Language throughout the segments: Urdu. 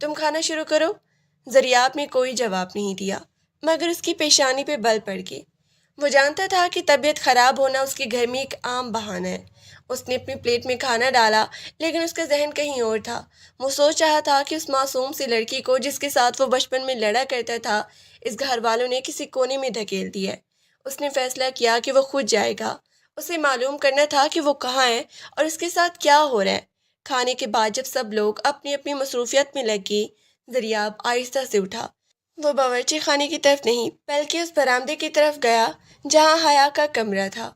تم کھانا شروع کرو۔ زریاب نے کوئی جواب نہیں دیا مگر اس کی پیشانی پہ بل پڑ گئی۔ وہ جانتا تھا کہ طبیعت خراب ہونا اس کے گھر میں ایک عام بہانہ ہے۔ اس نے اپنی پلیٹ میں کھانا ڈالا لیکن اس کا ذہن کہیں اور تھا۔ وہ سوچ رہا تھا کہ اس معصوم سی لڑکی کو جس کے ساتھ وہ بچپن میں لڑا کرتا تھا اس گھر والوں نے کسی کونے میں دھکیل دیا ہے۔ اس نے فیصلہ کیا کہ وہ خود جائے گا۔ اسے معلوم کرنا تھا کہ وہ کہاں ہے اور اس کے ساتھ کیا ہو رہا ہے۔ کھانے کے بعد جب سب لوگ اپنی اپنی مصروفیت میں لگ گئے، زریاب آہستہ سے اٹھا۔ وہ باورچی خانے کی طرف نہیں بلکہ اس برآمدے کی طرف گیا جہاں حیا کا کمرہ تھا۔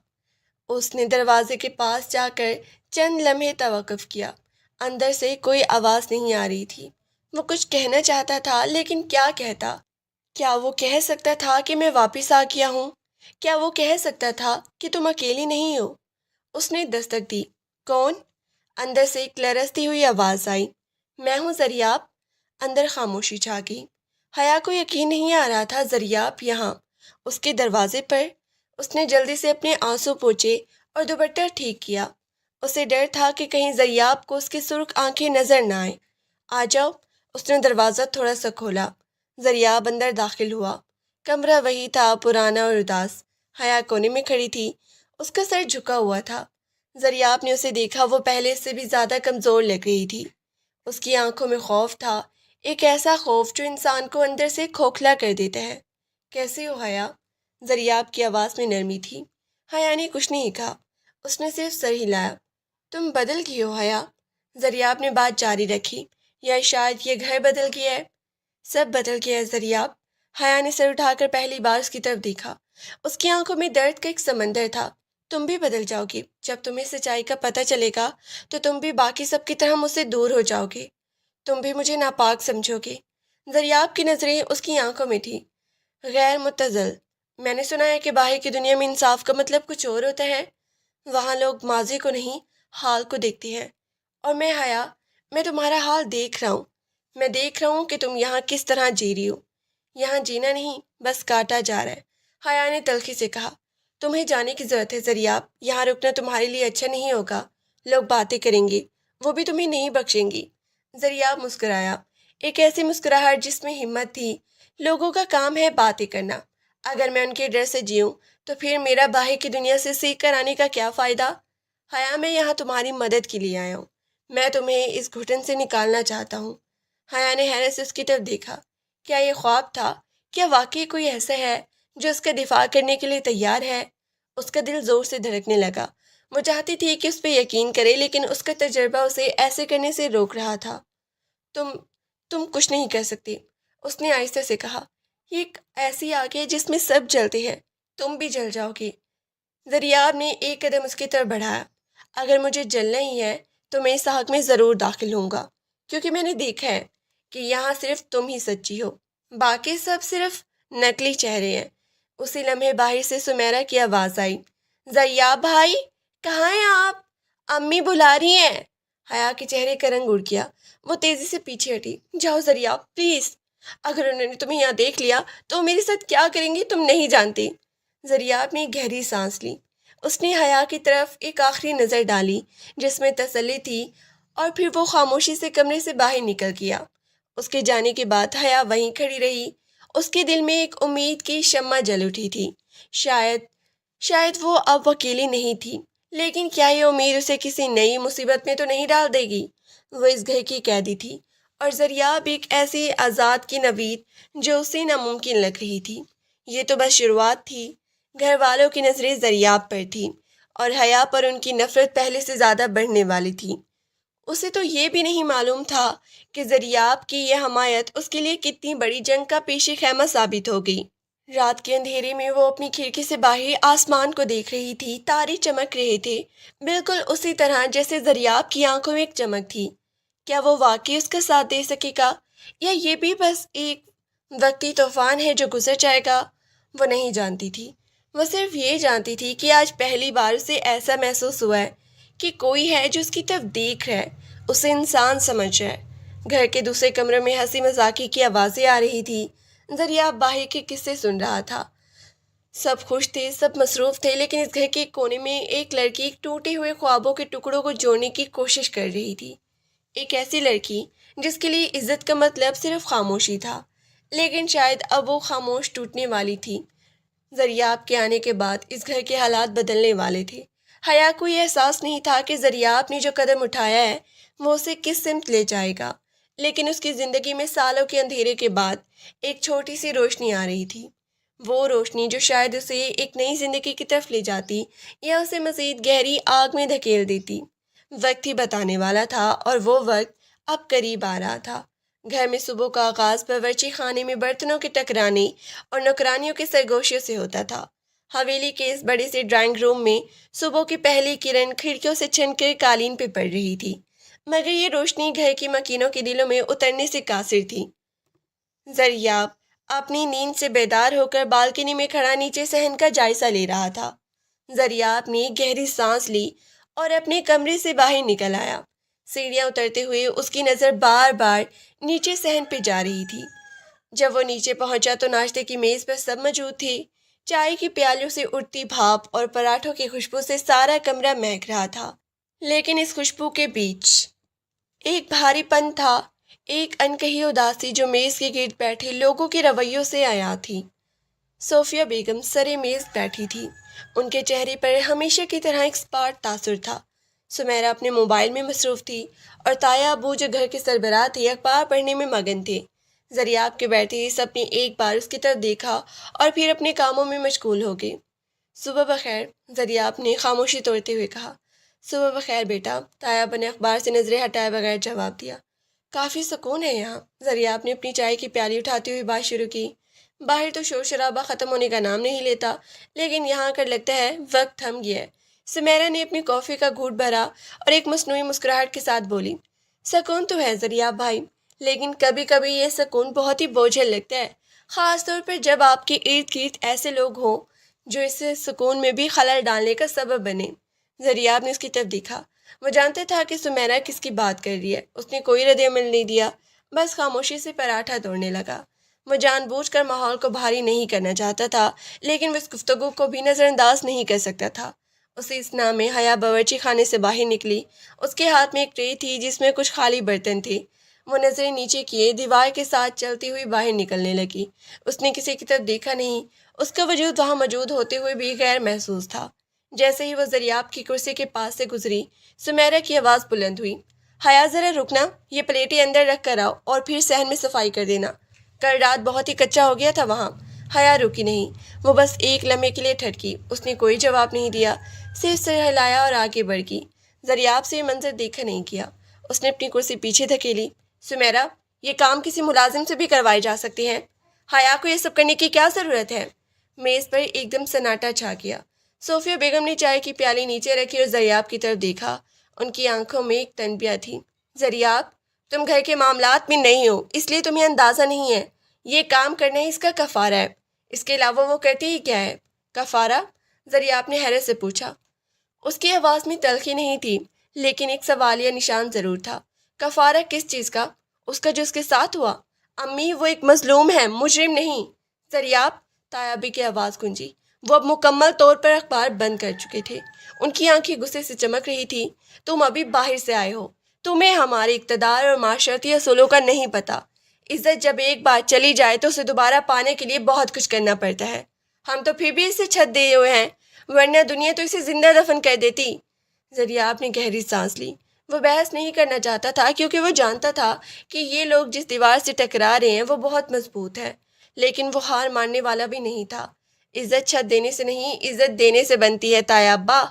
اس نے دروازے کے پاس جا کر چند لمحے توقف کیا۔ اندر سے کوئی آواز نہیں آ رہی تھی۔ وہ کچھ کہنا چاہتا تھا لیکن کیا کہتا؟ کیا وہ کہہ سکتا تھا کہ میں واپس آ گیا ہوں؟ کیا وہ کہہ سکتا تھا کہ تم اکیلی نہیں ہو؟ اس نے دستک دی۔ کون؟ اندر سے ایک لرزتی ہوئی آواز آئی۔ میں ہوں زریاب۔ اندر خاموشی چھا گئی۔ حیا کو یقین نہیں آ رہا تھا زریاب یہاں، اس کے دروازے پر۔ اس نے جلدی سے اپنے آنسو پوچھے اور دوپٹہ ٹھیک کیا۔ اسے ڈر تھا کہ کہیں زریاب کو اس کی سرخ آنکھیں نظر نہ آئیں۔ آ جاؤ۔ اس نے دروازہ تھوڑا سا کھولا۔ زریاب اندر داخل ہوا۔ کمرہ وہی تھا، پرانا اور اداس۔ حیا کونے میں کھڑی تھی، اس کا سر جھکا ہوا تھا۔ زریاب نے اسے دیکھا، وہ پہلے سے بھی زیادہ کمزور لگ رہی تھی۔ اس کی آنکھوں میں خوف تھا، ایک ایسا خوف جو انسان کو اندر سے کھوکھلا کر دیتا ہے۔ کیسے ہو حیا؟ زریاب کی آواز میں نرمی تھی۔ حیا نے کچھ نہیں کہا، اس نے صرف سر ہلایا۔ تم بدل گئی ہو حیا۔ زریاب نے بات جاری رکھی۔ یا شاید یہ گھر بدل گیا ہے؟ سب بدل گیا ہے زریاب۔ حیا نے سر اٹھا کر پہلی بار اس کی طرف دیکھا۔ اس کی آنکھوں میں درد کا ایک سمندر تھا۔ تم بھی بدل جاؤ گی۔ جب تمہیں سچائی کا پتہ چلے گا تو تم بھی باقی سب کی طرح مجھ سے دور ہو جاؤ گے۔ تم بھی مجھے ناپاک سمجھو گے۔ زریاب کی نظریں اس کی آنکھوں میں تھیں، غیر متزل۔ میں نے سنا ہے کہ باہر کی دنیا میں انصاف کا مطلب کچھ اور ہوتا ہے۔ وہاں لوگ ماضی کو نہیں، حال کو دیکھتے ہیں۔ اور میں حیا، میں تمہارا حال دیکھ رہا ہوں۔ میں دیکھ رہا ہوں کہ تم یہاں کس طرح جی رہی ہو۔ یہاں جینا نہیں، بس کاٹا جا رہا ہے۔ حیا نے تلخی سے کہا۔ تمہیں جانے کی ضرورت ہے زریاب، یہاں رکنا تمہارے لیے اچھا نہیں ہوگا۔ لوگ باتیں کریں گے، وہ بھی تمہیں نہیں بخشیں گی۔ زریاب مسکرایا، ایک ایسی مسکراہٹ جس میں ہمت تھی۔ لوگوں کا کام ہے باتیں کرنا۔ اگر میں ان کے ڈر سے جیوں تو پھر میرا باہر کی دنیا سے سیکھ کر آنے کا کیا فائدہ؟ حیا، میں یہاں تمہاری مدد کے لیے آیا ہوں۔ میں تمہیں اس گھٹن سے نکالنا چاہتا ہوں۔ حیا نے حیرت سے اس کی طرف دیکھا۔ کیا یہ خواب تھا؟ کیا واقعی کوئی ایسا ہے جو اس کا دفاع کرنے کے لیے تیار ہے؟ اس کا دل زور سے دھڑکنے لگا۔ وہ چاہتی تھی کہ اس پہ یقین کرے لیکن اس کا تجربہ اسے ایسے کرنے سے روک رہا تھا۔ تم کچھ نہیں کر سکتی، اس نے آہستہ سے کہا۔ یہ ایک ایسی آگ ہے جس میں سب جلتے ہیں، تم بھی جل جاؤ گی۔ زریاب نے ایک قدم اس کی طرف بڑھایا۔ اگر مجھے جلنا ہی ہے تو میں اس آگ میں ضرور داخل ہوں گا، کیونکہ میں نے دیکھا ہے کہ یہاں صرف تم ہی سچی ہو، باقی سب صرف نقلی چہرے ہیں۔ اسی لمحے باہر سے سمیرا کی آواز آئی۔ زریاب بھائی، کہاں ہیں آپ؟ امی بلا رہی ہیں۔ حیا کے چہرے کا رنگ اڑ گیا، وہ تیزی سے پیچھے ہٹی۔ جاؤ زریاب، پلیز۔ اگر انہوں نے تمہیں یہاں دیکھ لیا تو میرے ساتھ کیا کریں گی تم نہیں جانتی۔ زریاب نے گہری سانس لی۔ اس نے حیا کی طرف ایک آخری نظر ڈالی جس میں تسلی تھی، اور پھر وہ خاموشی سے کمرے سے باہر نکل گیا۔ اس کے جانے کے بعد حیا وہیں کھڑی رہی۔ اس کے دل میں ایک امید کی شمع جل اٹھی تھی۔ شاید وہ اب اکیلی نہیں تھی، لیکن کیا یہ امید اسے کسی نئی مصیبت میں تو نہیں ڈال دے گی؟ وہ اس گھر کی قیدی تھی اور زریاب ایک ایسی آزاد کی نوید جو اسے ناممکن لگ رہی تھی۔ یہ تو بس شروعات تھی۔ گھر والوں کی نظریں زریاب پر تھیں اور حیا پر ان کی نفرت پہلے سے زیادہ بڑھنے والی تھی۔ اسے تو یہ بھی نہیں معلوم تھا کہ زریاب کی یہ حمایت اس کے لیے کتنی بڑی جنگ کا پیش خیمہ ثابت ہو گئی۔ رات کے اندھیرے میں وہ اپنی کھڑکی سے باہر آسمان کو دیکھ رہی تھی۔ تارے چمک رہے تھے، بالکل اسی طرح جیسے زریاب کی آنکھوں میں ایک چمک تھی۔ کیا وہ واقعی اس کا ساتھ دے سکے گا، یا یہ بھی بس ایک وقتی طوفان ہے جو گزر جائے گا؟ وہ نہیں جانتی تھی۔ وہ صرف یہ جانتی تھی کہ آج پہلی بار اسے ایسا محسوس ہوا ہے کہ کوئی ہے جو اس کی طرف دیکھ رہا ہے، اسے انسان سمجھ رہا ہے۔ گھر کے دوسرے کمرے میں ہنسی مذاقی کی آوازیں آ رہی تھی۔ زریاب باہر کے قصے سن رہا تھا۔ سب خوش تھے، سب مصروف تھے، لیکن اس گھر کے کونے میں ایک لڑکی ٹوٹے ہوئے خوابوں کے ٹکڑوں کو جوڑنے کی کوشش کر رہی تھی۔ ایک ایسی لڑکی جس کے لیے عزت کا مطلب صرف خاموشی تھا، لیکن شاید اب وہ خاموش ٹوٹنے والی تھی۔ زریاب کے آنے کے بعد اس گھر کے حالات بدلنے والے تھے۔ حیا کو یہ احساس نہیں تھا کہ زریاب نے جو قدم اٹھایا ہے وہ اسے کس سمت لے جائے گا، لیکن اس کی زندگی میں سالوں کے اندھیرے کے بعد ایک چھوٹی سی روشنی آ رہی تھی۔ وہ روشنی جو شاید اسے ایک نئی زندگی کی طرف لے جاتی یا اسے مزید گہری آگ میں دھکیل دیتی۔ وقت ہی بتانے والا تھا، اور وہ وقت اب قریب آ رہا تھا۔ گھر میں صبح کا آغاز باورچی خانے میں برتنوں کے ٹکرانے اور نوکرانیوں کے سرگوشیوں سے ہوتا تھا۔ حویلی کے اس بڑے سے ڈرائنگ روم میں صبح کی پہلی کرن کھڑکیوں سے چھن کر قالین پہ پڑ رہی تھی، مگر یہ روشنی گھر کی مکینوں کے دلوں میں اترنے سے قاصر تھی۔ زریاب اپنی نیند سے بیدار ہو کر بالکنی میں کھڑا نیچے صحن کا جائزہ لے رہا تھا۔ زریاب نے گہری سانس لی اور اپنے کمرے سے باہر نکل آیا۔ سیڑھیاں اترتے ہوئے اس کی نظر بار بار نیچے صحن پہ جا رہی تھی۔ جب وہ نیچے پہنچا تو ناشتے کی میز پر سب موجود تھے۔ چائے کی پیالوں سے اڑتی بھاپ اور پراٹھوں کی خوشبو سے سارا کمرہ مہک رہا تھا، لیکن اس خوشبو کے بیچ ایک بھاری پن تھا، ایک انکہی اداسی جو میز کے گرد بیٹھے لوگوں کے رویوں سے عیاں تھی۔ صوفیہ بیگم سرے میز بیٹھی تھی۔ ان کے چہرے پر ہمیشہ کی طرح ایک اسپاٹ تاثر تھا۔ سمیرہ اپنے موبائل میں مصروف تھی، اور تایا ابو جو گھر کے سربراہ تھے اخبار پڑھنے میں مگن تھے۔ زریاب کے بیٹھے ہی سب نے ایک بار اس کی طرف دیکھا اور پھر اپنے کاموں میں مشغول ہو گئے۔ صبح بخیر، زریاب نے خاموشی توڑتے ہوئے کہا۔ صبح بخیر بیٹا، تایاب نے اخبار سے نظریں ہٹائے بغیر جواب دیا۔ کافی سکون ہے یہاں۔ زریاب نے اپنی چائے کی پیالی اٹھاتے ہوئے بات شروع کی۔ باہر تو شور شرابہ ختم ہونے کا نام نہیں لیتا، لیکن یہاں آ کر لگتا ہے وقت تھم گیا ہے۔ سمیرہ نے اپنی کافی کا گھونٹ بھرا اور ایک مصنوعی مسکراہٹ کے ساتھ بولی، سکون تو ہے زریاب بھائی، لیکن کبھی کبھی یہ سکون بہت ہی بوجھل لگتا ہے، خاص طور پر جب آپ کے ارد گرد ایسے لوگ ہوں جو اس سکون میں بھی خلل ڈالنے کا سبب بنے۔ زریاب نے اس کی طرف دیکھا۔ وہ جانتا تھا کہ سمیرہ کس کی بات کر رہی ہے۔ اس نے کوئی رد عمل نہیں دیا، بس خاموشی سے پراٹھا توڑنے لگا۔ وہ جان بوجھ کر ماحول کو بھاری نہیں کرنا چاہتا تھا، لیکن وہ اس گفتگو کو بھی نظر انداز نہیں کر سکتا تھا۔ اسی اثنا میں حیا باورچی خانے سے باہر نکلی۔ اس کے ہاتھ میں ایک ٹرے تھی جس میں کچھ خالی برتن تھے۔ وہ نظریں نیچے کیے دیوار کے ساتھ چلتی ہوئی باہر نکلنے لگی۔ اس نے کسی کی طرف دیکھا نہیں۔ اس کا وجود وہاں موجود ہوتے ہوئے بھی غیر محسوس تھا۔ جیسے ہی وہ زریاب کی کرسی کے پاس سے گزری، سمیرہ کی آواز بلند ہوئی، حیا ذرا رکنا، یہ پلیٹیں اندر رکھ کر آؤ اور پھر صحن میں صفائی کر دینا، کل رات بہت ہی کچا ہو گیا تھا وہاں۔ حیا رکی نہیں، وہ بس ایک لمحے کے لیے ٹھٹکی۔ اس نے کوئی جواب نہیں دیا، صرف سر ہلایا اور آگے بڑھ گئی۔ زریاب سے یہ منظر دیکھا نہیں کیا۔ اس نے اپنی کرسی پیچھے دھکیلی۔ سمیرہ، یہ کام کسی ملازم سے بھی کروائے جا سکتے ہیں، حیا کو یہ سب کرنے کی کیا ضرورت ہے؟ میز پر ایک دم سناٹا چھا گیا۔ صوفیہ بیگم نے چائے کی پیالی نیچے رکھی اور زریاب کی طرف دیکھا۔ ان کی آنکھوں میں ایک تنبیہ تھی۔ زریاب، تم گھر کے معاملات میں نہیں ہو، اس لیے تمہیں اندازہ نہیں ہے۔ یہ کام کرنا ہی اس کا کفارہ ہے، اس کے علاوہ وہ کرتے ہی کیا ہے؟ کفارہ؟ زریاب نے حیرت سے پوچھا۔ اس کی آواز میں تلخی نہیں تھی، لیکن ایک سوالیہ نشان ضرور تھا۔ کفارہ کس چیز کا؟ اس کا جو اس کے ساتھ ہوا؟ امی، وہ ایک مظلوم ہے، مجرم نہیں۔ زریاب، تایابی کی آواز گونجی۔ وہ اب مکمل طور پر اخبار بند کر چکے تھے۔ ان کی آنکھیں غصے سے چمک رہی تھی۔ تم ابھی باہر سے آئے ہو، تمہیں ہمارے اقتدار اور معاشرتی اصولوں کا نہیں پتہ۔ عزت جب ایک بار چلی جائے تو اسے دوبارہ پانے کے لیے بہت کچھ کرنا پڑتا ہے۔ ہم تو پھر بھی اسے چھت دیے ہوئے ہیں، ورنہ دنیا تو اسے زندہ دفن کر دیتی۔ زریاب نے گہری سانس لی۔ وہ بحث نہیں کرنا چاہتا تھا، کیونکہ وہ جانتا تھا کہ یہ لوگ جس دیوار سے ٹکرا رہے ہیں وہ بہت مضبوط ہے، لیکن وہ ہار ماننے والا بھی نہیں تھا۔ عزت چھت دینے سے نہیں، عزت دینے سے بنتی ہے تایابا،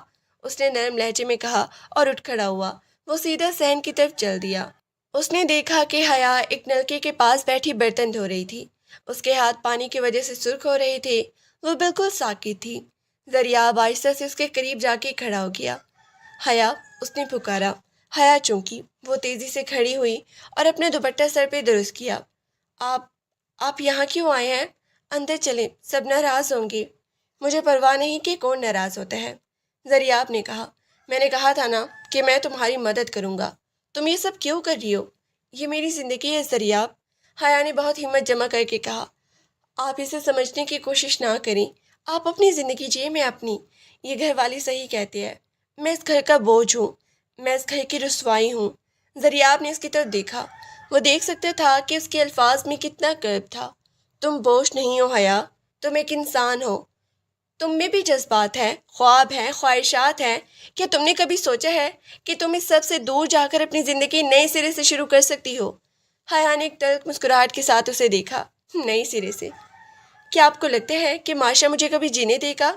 اس نے نرم لہجے میں کہا اور اٹھ کھڑا ہوا۔ وہ سیدھا صحن کی طرف چل دیا۔ اس نے دیکھا کہ حیا ایک نلکے کے پاس بیٹھی برتن دھو رہی تھی۔ اس کے ہاتھ پانی کی وجہ سے سرخ ہو رہے تھے۔ وہ بالکل ساکت تھی۔ زریاب آہستہ سے اس کے قریب جا کے کھڑا ہو گیا۔ حیا، اس نے پکارا۔ حیا چونکی۔ وہ تیزی سے کھڑی ہوئی اور اپنے دوپٹہ سر پہ درست کیا۔ آپ یہاں کیوں آئے ہیں؟ اندر چلیں، سب ناراض ہوں گے۔ مجھے پرواہ نہیں کہ کون ناراض ہوتا ہے، زریاب نے کہا۔ میں نے کہا تھا نا کہ میں تمہاری مدد کروں گا۔ تم یہ سب کیوں کر رہی ہو؟ یہ میری زندگی ہے زریاب، حیا نے بہت ہمت جمع کر کے کہا۔ آپ اسے سمجھنے کی کوشش نہ کریں، آپ اپنی زندگی جیے، میں اپنی۔ یہ گھر والی صحیح کہتے ہیں، میں اس گھر کا بوجھ ہوں، میں اس گھر کی رسوائی ہوں۔ زریاب نے اس کی طرف دیکھا۔ وہ دیکھ سکتا تھا کہ اس کے الفاظ میں کتنا کرب تھا۔ تم بوجھ نہیں ہو حیا، تم ایک انسان ہو، تم میں بھی جذبات ہیں، خواب ہیں، خواہشات ہیں۔ کیا تم نے کبھی سوچا ہے کہ تم اس سب سے دور جا کر اپنی زندگی نئے سرے سے شروع کر سکتی ہو؟ حیا نے ایک تلخ مسکراہٹ کے ساتھ اسے دیکھا۔ نئے سرے سے؟ کیا آپ کو لگتا ہے کہ معاشرہ مجھے کبھی جینے دے گا؟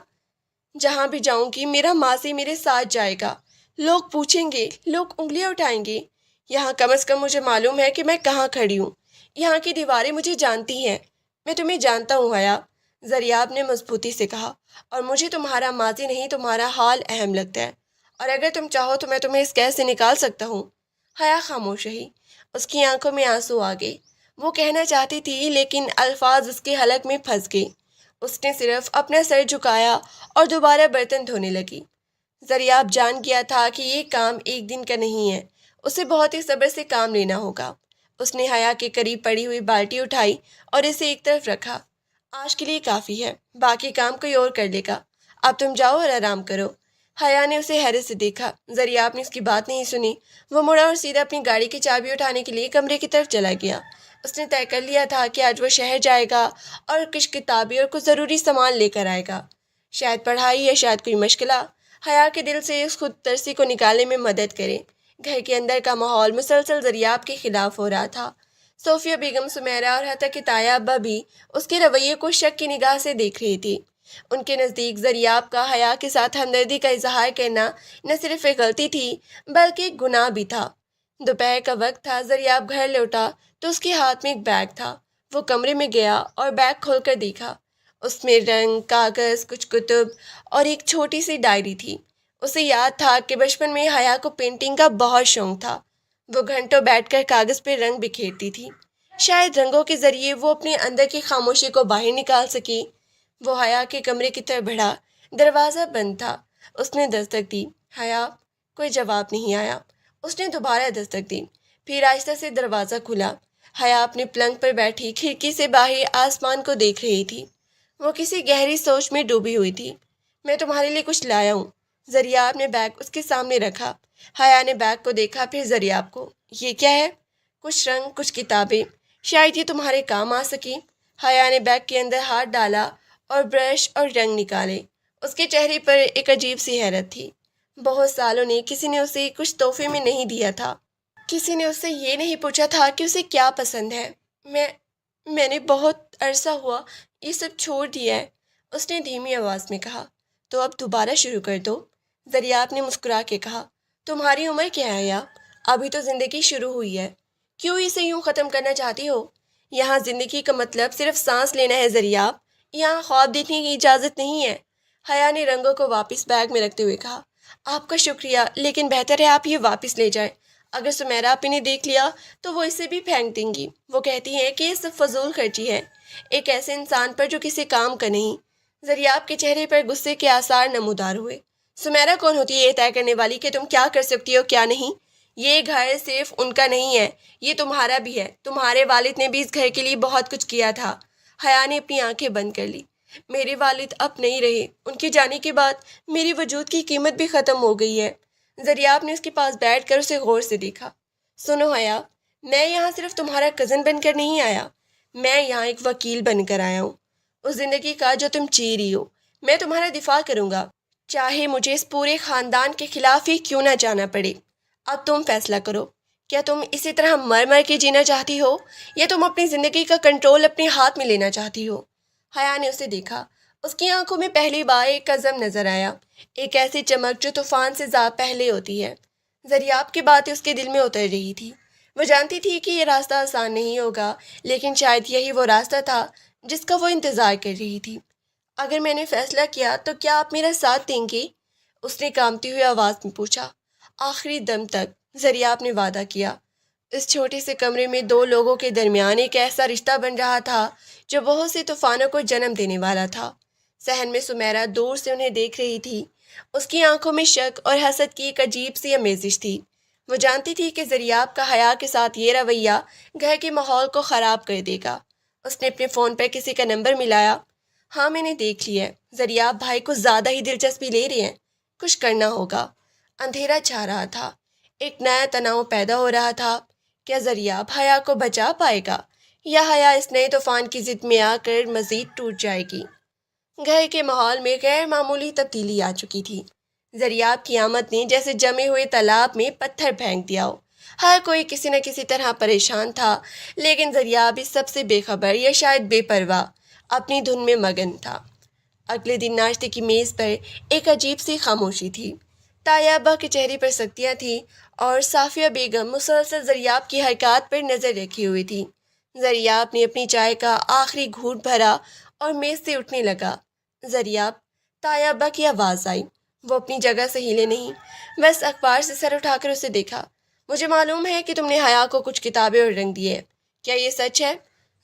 جہاں بھی جاؤں گی میرا ماضی میرے ساتھ جائے گا۔ لوگ پوچھیں گے، لوگ انگلیاں اٹھائیں گے۔ یہاں کم از کم مجھے معلوم ہے کہ میں کہاں کھڑی ہوں۔ یہاں کی دیواریں مجھے جانتی ہیں۔ میں تمہیں جانتا ہوں حیا، زریاب نے مضبوطی سے کہا، اور مجھے تمہارا ماضی نہیں تمہارا حال اہم لگتا ہے، اور اگر تم چاہو تو میں تمہیں اس قید سے نکال سکتا ہوں۔ حیا خاموش رہی۔ اس کی آنکھوں میں آنسو آ گئے۔ وہ کہنا چاہتی تھی لیکن الفاظ اس کے حلق میں پھنس گئے۔ اس نے صرف اپنا سر جھکایا اور دوبارہ برتن دھونے لگی۔ زریاب جان گیا تھا کہ یہ کام ایک دن کا نہیں ہے، اسے بہت ہی صبر سے کام لینا ہوگا۔ اس نے حیا کے قریب پڑی ہوئی بالٹی اٹھائی اور اسے ایک طرف رکھا۔ آج کے لیے کافی ہے، باقی کام کوئی اور کر لے گا۔ اب تم جاؤ اور آرام کرو۔ حیا نے اسے حیرت سے دیکھا۔ زریاب نے اس کی بات نہیں سنی۔ وہ مڑا اور سیدھا اپنی گاڑی کی چابی اٹھانے کے لیے کمرے کی طرف چلا گیا۔ اس نے طے کر لیا تھا کہ آج وہ شہر جائے گا اور کچھ کتابیں اور کچھ ضروری سامان لے کر آئے گا، شاید پڑھائی یا شاید کوئی مشغلہ حیا کے دل سے اس خود ترسی کو نکالنے میں مدد کرے۔ گھر کے اندر کا ماحول مسلسل زریاب کے خلاف ہو رہا تھا۔ صوفیہ بیگم، سمیرہ اور حتیٰ کہ تایا ابا بھی اس کے رویے کو شک کی نگاہ سے دیکھ رہی تھی۔ ان کے نزدیک زریاب کا حیا کے ساتھ ہمدردی کا اظہار کرنا نہ صرف ایک غلطی تھی بلکہ ایک گناہ بھی تھا۔ دوپہر کا وقت تھا۔ زریاب گھر لوٹا تو اس کے ہاتھ میں ایک بیگ تھا۔ وہ کمرے میں گیا اور بیگ کھول کر دیکھا۔ اس میں رنگ، کاغذ، کچھ کتب اور ایک چھوٹی سی ڈائری تھی۔ اسے یاد تھا کہ بچپن میں حیا کو پینٹنگ کا بہت شوق تھا۔ وہ گھنٹوں بیٹھ کر کاغذ پہ رنگ بکھیرتی تھی۔ شاید رنگوں کے ذریعے وہ اپنے اندر کی خاموشی کو باہر نکال سکی۔ وہ حیا کے کمرے کی طرف بڑھا۔ دروازہ بند تھا۔ اس نے دستک دی۔ حیا، کوئی جواب نہیں آیا۔ اس نے دوبارہ دستک دی۔ پھر آہستہ سے دروازہ کھلا۔ حیا اپنے پلنگ پر بیٹھی کھڑکی سے باہر آسمان کو دیکھ رہی تھی۔ وہ کسی گہری سوچ میں ڈوبی ہوئی تھی۔ میں تمہارے لیے کچھ لایا ہوں۔ زریاب نے بیگ اس کے سامنے رکھا۔ حیا نے بیگ کو دیکھا، پھر زریاب کو۔ یہ کیا ہے؟ کچھ رنگ، کچھ کتابیں، شاید یہ تمہارے کام آ سکیں۔ حیا نے بیگ کے اندر ہاتھ ڈالا اور برش اور رنگ نکالے۔ اس کے چہرے پر ایک عجیب سی حیرت تھی۔ بہت سالوں نے کسی نے اسے کچھ تحفے میں نہیں دیا تھا۔ کسی نے اس سے یہ نہیں پوچھا تھا کہ اسے کیا پسند ہے۔ میں نے بہت عرصہ ہوا یہ سب چھوڑ دیا ہے، اس نے دھیمی آواز میں کہا۔ تو اب دوبارہ شروع کر دو، زریاب نے مسکرا کے کہا۔ تمہاری عمر کیا ہے یا؟ ابھی تو زندگی شروع ہوئی ہے، کیوں اسے یوں ختم کرنا چاہتی ہو؟ یہاں زندگی کا مطلب صرف سانس لینا ہے زریاب، یہاں خواب دیکھنے کی اجازت نہیں ہے۔ حیا نے رنگوں کو واپس بیگ میں رکھتے ہوئے کہا۔ آپ کا شکریہ، لیکن بہتر ہے آپ یہ واپس لے جائیں۔ اگر سمیرہ آپ نے دیکھ لیا تو وہ اسے بھی پھینک دیں گی۔ وہ کہتی ہیں کہ یہ سب فضول خرچی ہے، ایک ایسے انسان پر جو کسی کام کا نہیں۔ زریاب کے چہرے پر غصے کے آثار نمودار ہوئے۔ سمیرہ کون ہوتی ہے یہ طے کرنے والی کہ تم کیا کر سکتی ہو کیا نہیں؟ یہ گھر صرف ان کا نہیں ہے، یہ تمہارا بھی ہے۔ تمہارے والد نے بھی اس گھر کے لیے بہت کچھ کیا تھا۔ حیا نے اپنی آنکھیں بند کر لی۔ میرے والد اب نہیں رہے، ان کے جانے کے بعد میری وجود کی قیمت بھی ختم ہو گئی ہے۔ زریاب نے اس کے پاس بیٹھ کر اسے غور سے دیکھا۔ سنو حیا، میں یہاں صرف تمہارا کزن بن کر نہیں آیا، میں یہاں ایک وکیل بن کر آیا ہوں۔ اس زندگی کا جو تم جی رہی ہو، میں تمہارا دفاع کروں گا، چاہے مجھے اس پورے خاندان کے خلاف ہی کیوں نہ جانا پڑے۔ اب تم فیصلہ کرو، کیا تم اسی طرح مر مر کے جینا چاہتی ہو یا تم اپنی زندگی کا کنٹرول اپنے ہاتھ میں لینا چاہتی ہو؟ حیا نے اسے دیکھا۔ اس کی آنکھوں میں پہلی بار ایک عزم نظر آیا، ایک ایسی چمک جو طوفان سے پہلے ہوتی ہے۔ زریاب کی باتیں اس کے دل میں اتر رہی تھی۔ وہ جانتی تھی کہ یہ راستہ آسان نہیں ہوگا، لیکن شاید یہی وہ راستہ تھا جس کا وہ انتظار کر رہی تھی۔ اگر میں نے فیصلہ کیا تو کیا آپ میرا ساتھ دیں گے؟ اس نے کانپتی ہوئی آواز میں پوچھا۔ آخری دم تک، زریاب نے وعدہ کیا۔ اس چھوٹے سے کمرے میں دو لوگوں کے درمیان ایک ایسا رشتہ بن رہا تھا جو بہت سے طوفانوں کو جنم دینے والا تھا۔ صحن میں سمیرہ دور سے انہیں دیکھ رہی تھی۔ اس کی آنکھوں میں شک اور حسد کی ایک عجیب سی آمیزش تھی۔ وہ جانتی تھی کہ زریاب کا حیا کے ساتھ یہ رویہ گھر کے ماحول کو خراب کر دے گا۔ اس نے اپنے فون پر کسی کا نمبر ملایا۔ ہاں، میں نے دیکھ لیا ہے، زریاب بھائی کو زیادہ ہی دلچسپی لے رہے ہیں، کچھ کرنا ہوگا۔ اندھیرا چھا رہا تھا، ایک نیا تناؤ پیدا ہو رہا تھا۔ کیا ذریعہ حیا کو بچا پائے گا یا حیا اس نئے طوفان کی ضد میں آ کر مزید ٹوٹ جائے گی؟ گھر کے ماحول میں غیر معمولی تبدیلی آ چکی تھی۔ ذریعہ کی آمد نے جیسے جمے ہوئے تالاب میں پتھر پھینک دیا ہو۔ ہر کوئی کسی نہ کسی طرح پریشان تھا، لیکن ذریعہ بھی سب سے بے خبر یا شاید بے پرواہ اپنی دھن میں مگن تھا۔ اگلے دن ناشتے کی میز پر ایک عجیب سی خاموشی تھی۔ طیبہ کے چہرے پر سختیاں تھیں اور صافیہ بیگم مسلسل ذریعہ کی حرکات پر نظر رکھی ہوئی تھی۔ ذریعہ نے اپنی چائے کا آخری گھونٹ بھرا اور میز سے اٹھنے لگا۔ ذریعہ، طیبہ کی آواز آئی۔ وہ اپنی جگہ سے ہلے نہیں، بس اخبار سے سر اٹھا کر اسے دیکھا۔ مجھے معلوم ہے کہ تم نے حیا کو کچھ کتابیں اور رنگ دیے، کیا یہ سچ ہے؟